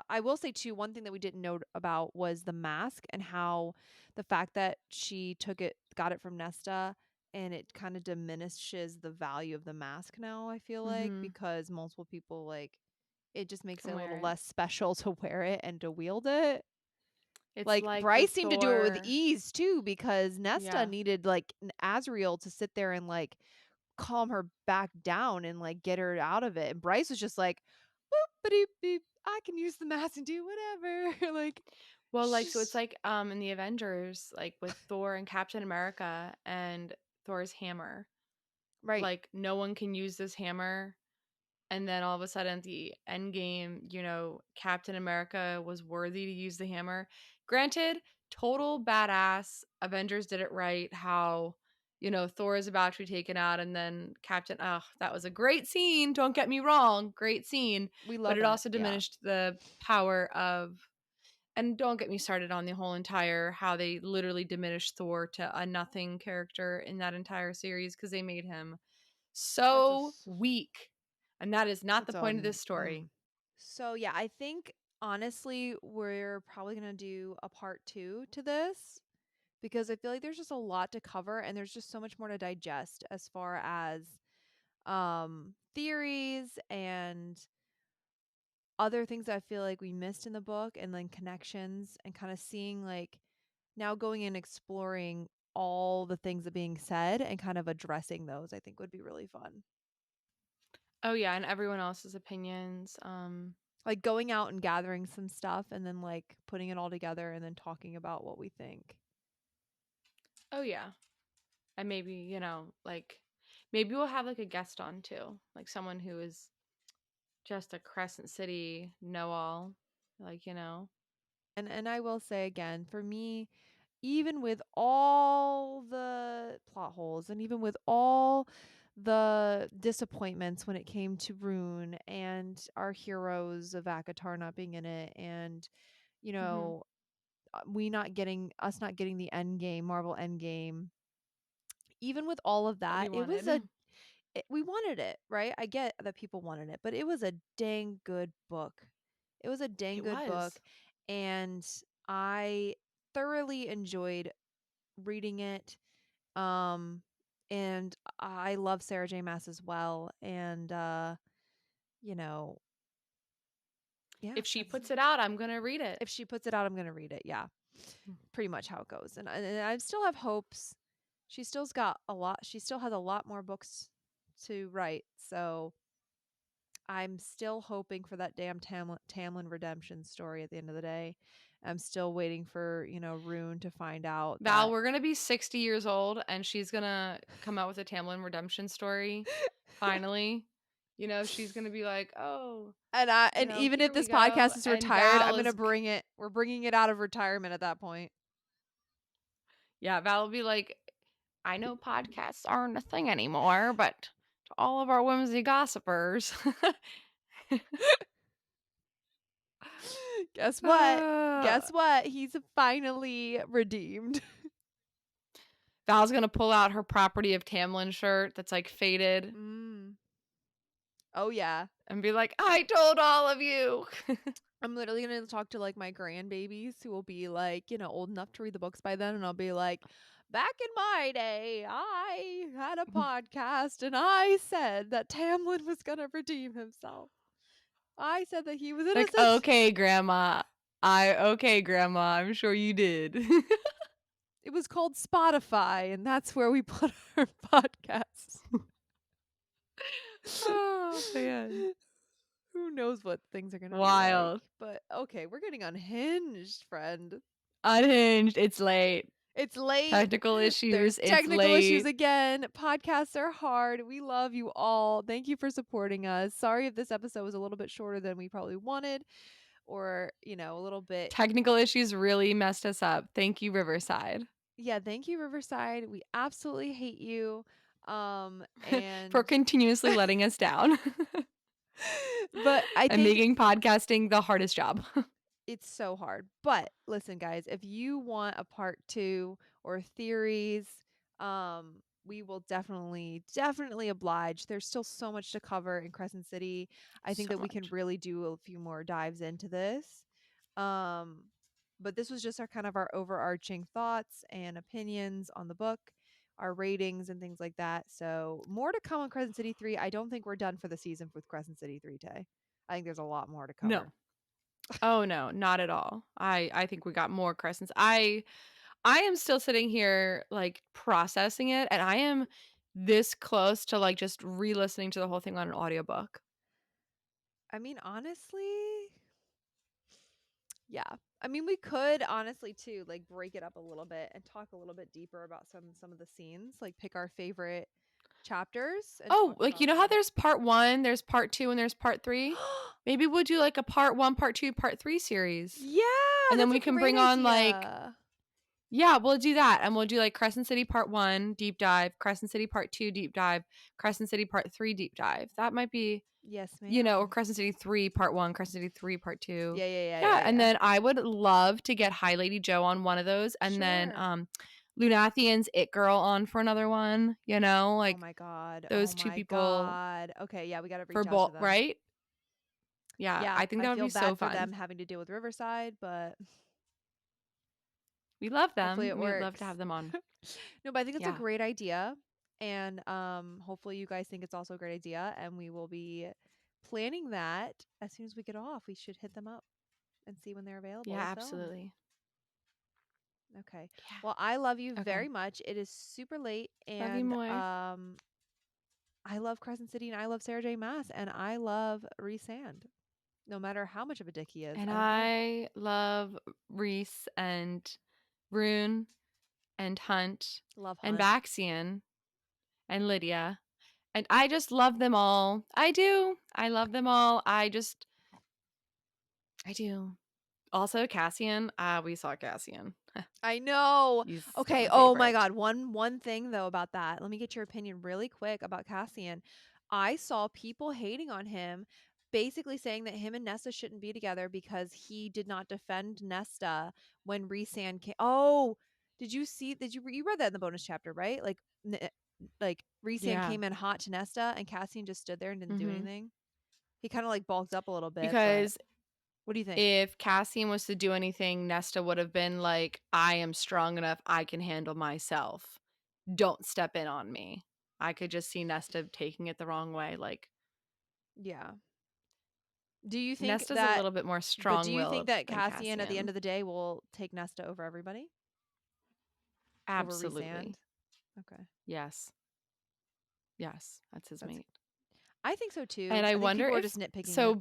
I will say too, one thing that we didn't know about was the mask and how the fact that she got it from Nesta, and it kind of diminishes the value of the mask now, I feel like, Mm-hmm. because multiple people like it just makes it Can a wear little it. less special to wear it and to wield it. It's Like like the Bryce seemed to do it with Thor. ease too, because Nesta Yeah. needed like an Azriel to sit there and like calm her back down and like get her out of it. And Bryce was just like, boop, ba beep. I can use the mask and do whatever. Like, Well, like, so it's shh. like in the Avengers, like with Thor and Captain America and Thor's hammer. Right. Like, no one can use this hammer. And then all of a sudden at the end game, Captain America was worthy to use the hammer. Granted, total badass. Avengers did it right. How, Thor is about to be taken out, and then that was a great scene. Don't get me wrong. Great scene. We But love it that. also Yeah. diminished the power of, and don't get me started on the whole entire how they literally diminished Thor to a nothing character in that entire series because they made him That's a so weak. And that is not the that's point of this story. So yeah, I think honestly we're probably gonna do a part two to this because I feel like there's just a lot to cover and there's just so much more to digest as far as theories and other things that I feel like we missed in the book, and then connections, and kind of seeing like now going and exploring all the things that are being said and kind of addressing those, I think would be really fun. Oh yeah, and everyone else's opinions. Like going out and gathering some stuff and then like putting it all together and then talking about what we think. Oh yeah. And maybe, like maybe we'll have like a guest on too. Like someone who is just a Crescent City know-all. Like. And I will say again, for me, even with all the plot holes and even with all the disappointments when it came to Rune and our heroes of Akatar not being in it, and you Mhm. know us not getting the end game, Marvel end game, even with all of That we that, wanted. we wanted it, right? I get that people wanted it, but it was a dang good book. It was a dang It good book, was. and I thoroughly enjoyed reading it. Um, and I love Sarah J. Maas as well. And you know, yeah, If she that's puts it out, I'm going to read it. if she puts it out, I'm gonna read it. Yeah. Pretty much how it goes. And I still have hopes. She still has a lot more books to write. So I'm still hoping for that damn Tamlin redemption story at the end of the day. I'm still waiting for, Rune to find out Val, that we're gonna be 60 years old and she's gonna come out with a Tamlin redemption story. Finally. She's gonna be like, oh, and even if here we this go. podcast is And retired, I'm going to bring it we're bringing it out of retirement at that point. yeah, Val will be like, I know podcasts aren't a thing anymore, but to all of our whimsy gossipers. Guess what? uh, Guess what? He's finally redeemed. Val's gonna pull out her Property of Tamlin shirt that's like faded Mm. Oh yeah. and be like, I told all of you. I'm literally going to talk to like my grandbabies who will be like, old enough to read the books by then, and I'll be like, "Back in my day, I had a podcast and I said that Tamlin was going to redeem himself. I said that he was Like, innocent." okay, grandma. Grandma, I'm sure you did. It was called Spotify, and that's where we put our podcasts. Oh, man. Who knows what things are going to be like. Wild. But okay, we're getting unhinged, friend. Unhinged. It's late. It's late. Technical issues. There's It's technical issues late. again. Podcasts are hard. We love you all. Thank you for supporting us. Sorry if this episode was a little bit shorter than we probably wanted, or, a little bit. Technical issues really messed us up. Thank you, Riverside, Yeah, thank you, Riverside. We absolutely hate you. for And continuously letting us down but I and think making podcasting the hardest job. it's so hard. But listen, guys, if you want a part 2 or theories, we will definitely oblige. There's still so much to cover in Crescent City. I think So that we can much. really do a few more dives into this. Um, but this was just our overarching thoughts and opinions on the book, our ratings and things like that. So more to come on Crescent City 3. I don't think we're done for the season with Crescent City 3, Tay. I think there's a lot more to No. cover. Oh no, not at all. I think we got more crescents. I am still sitting here like processing it and I am this close to like just re-listening to the whole thing on an audiobook. I mean, honestly, yeah. I mean, we could honestly too, like break it up a little bit and talk a little bit deeper about some of the scenes, like pick our favorite chapters and Oh, talk like you about know how them. there's part 1, there's part 2 and there's part 3? Maybe we'll do like a part 1, part 2, part 3 series. Yeah, And then that's we a can great bring on like idea. yeah, we'll do that. And we'll do like Crescent City Part 1 deep dive, Crescent City Part 2 deep dive, Crescent City Part 3 deep dive. That might be, Yes, or ma'am. Crescent City 3 Part 1, Crescent City 3 Part 2. Yeah, yeah, yeah, Yeah, yeah, and yeah. then I would love to get High Lady Joe on one of those and then Sure. Lunathian's It Girl on for another one, Oh like my god. Oh those two my people god. Okay, yeah, we got to for reach out to both, them. right? Yeah, Yeah, I think I that would feel be so bad for fun. them having to deal with Riverside, but We love hopefully them. it We would love to works. have them on. No, but I think it's a Yeah. great idea. And hopefully you guys think it's also a great idea. And we will be planning that as soon as we get off. We should hit them up and see when they're available Yeah, to film. absolutely. Okay. Well, Yeah. I love you Okay. very much. It is super late, Love you and more. I love Crescent City and I love Sarah J. Mass and I love Reese Sand. No matter how much of a dick he is, And I don't care. I love Reese and Rune and Hunt Love and Hunt. Baxian and Lydia. And I just love them all. I do. I love them all. I do. Also, Cassian. We saw Cassian. I know. He's still Okay. my Oh my favorite. God. One thing though about that. Let me get your opinion really quick about Cassian. I saw people hating on him, basically saying that him and Nesta shouldn't be together because he did not defend Nesta when Rhysand came. Oh, did you see? You read that in the bonus chapter, right? Like Rhysand Yeah. came in hot to Nesta, and Cassian just stood there and didn't do Hmm. anything. He kind of like bulked up a little bit, but Because what do you think? if Cassian was to do anything, Nesta would have been like, I am strong enough. I can handle myself. Don't step in on me. I could just see Nesta taking it the wrong way. Like, Yeah. Do you think Nesta's a that little bit more but do you think strong-willed that than Cassian at the end Cassian. of the day will take Nesta over everybody? Over Rhysand? Absolutely. Okay. Yes. Yes, that's his That's mate. I think so And too. I I think wonder people are if just nitpicking so it.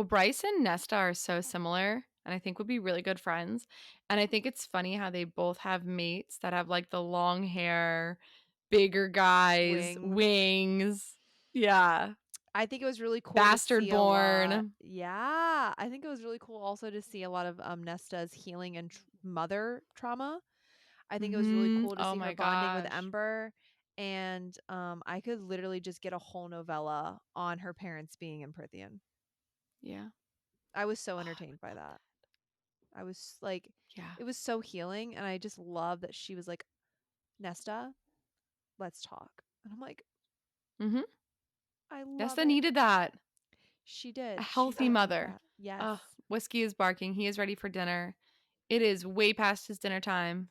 Bryce and Nesta are so similar and I think would be really good friends. And I think it's funny how they both have mates that have like the long hair, bigger guys, Wings. wings. Yeah. I think it was really cool to Bastard see a lot. born. Yeah, I think it was really cool also to see a lot of Nesta's healing and mother trauma. I think it was really Mhm. cool to Oh see her my bonding with gosh. Ember, and I could literally just get a whole novella on her parents being in Prithian. Yeah. I was so Oh, I entertained would by love that. I was like, yeah. it was so healing, and I just love that she was like, Nesta, let's talk. And I'm like, Mhm. I love Nesta it. needed that. She A did. She healthy did need mother. that. Yes. Ugh, Whiskey is barking. He is ready for dinner. It is way past his dinner time.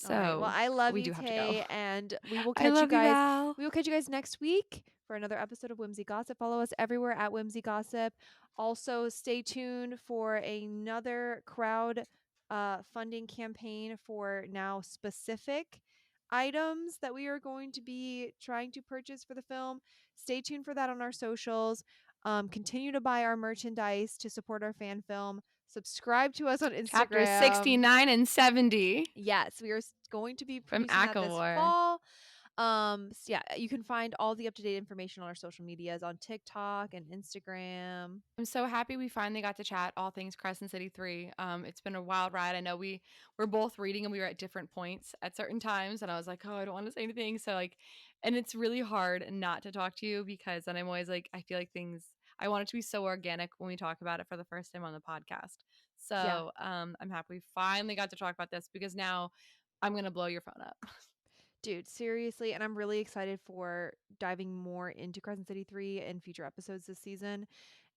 All right. Well, So I love we you, do have to go. Tay, and we will I catch you love you, guys. Val. We will catch you guys next week for another episode of Whimsy Gossip. Follow us everywhere at Whimsy Gossip. Also, stay tuned for another crowd funding campaign for now specific items that we are going to be trying to purchase for the film. Stay tuned for that on our socials. Continue to buy our merchandise to support our fan film. Subscribe to us on Chapters Instagram. 69 and 70 Yes, we are going to be from producing that this Akawar. fall. Yeah, you can find all the up-to-date information on our social medias on TikTok and Instagram. I'm so happy we finally got to chat all things Crescent City 3. It's been a wild ride. I know we're both reading and we were at different points at certain times and I was like, "Oh, I don't want to say anything." So like and it's really hard not to talk to you because then I'm always like I feel like things I want it to be so organic when we talk about it for the first time on the podcast. Yeah, So, I'm happy we finally got to talk about this because now I'm going to blow your phone up. dude, seriously, and I'm really excited for diving more into Crescent City 3 in future episodes this season.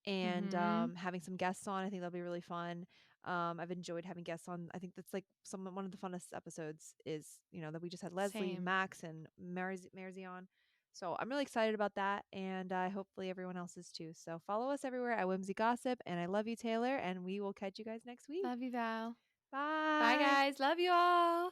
And Mhm. having some guests on. I think that'll be really fun. I've enjoyed having guests on. I think that's like one of the funnest episodes is that we just had Leslie, Same. Max, and Marzi on. So I'm really excited about that, and hopefully everyone else is too. So follow us everywhere at Whimsy Gossip, and I love you, Taylor, and we will catch you guys next week. Love you, Val. Bye Bye. guys. Love you all.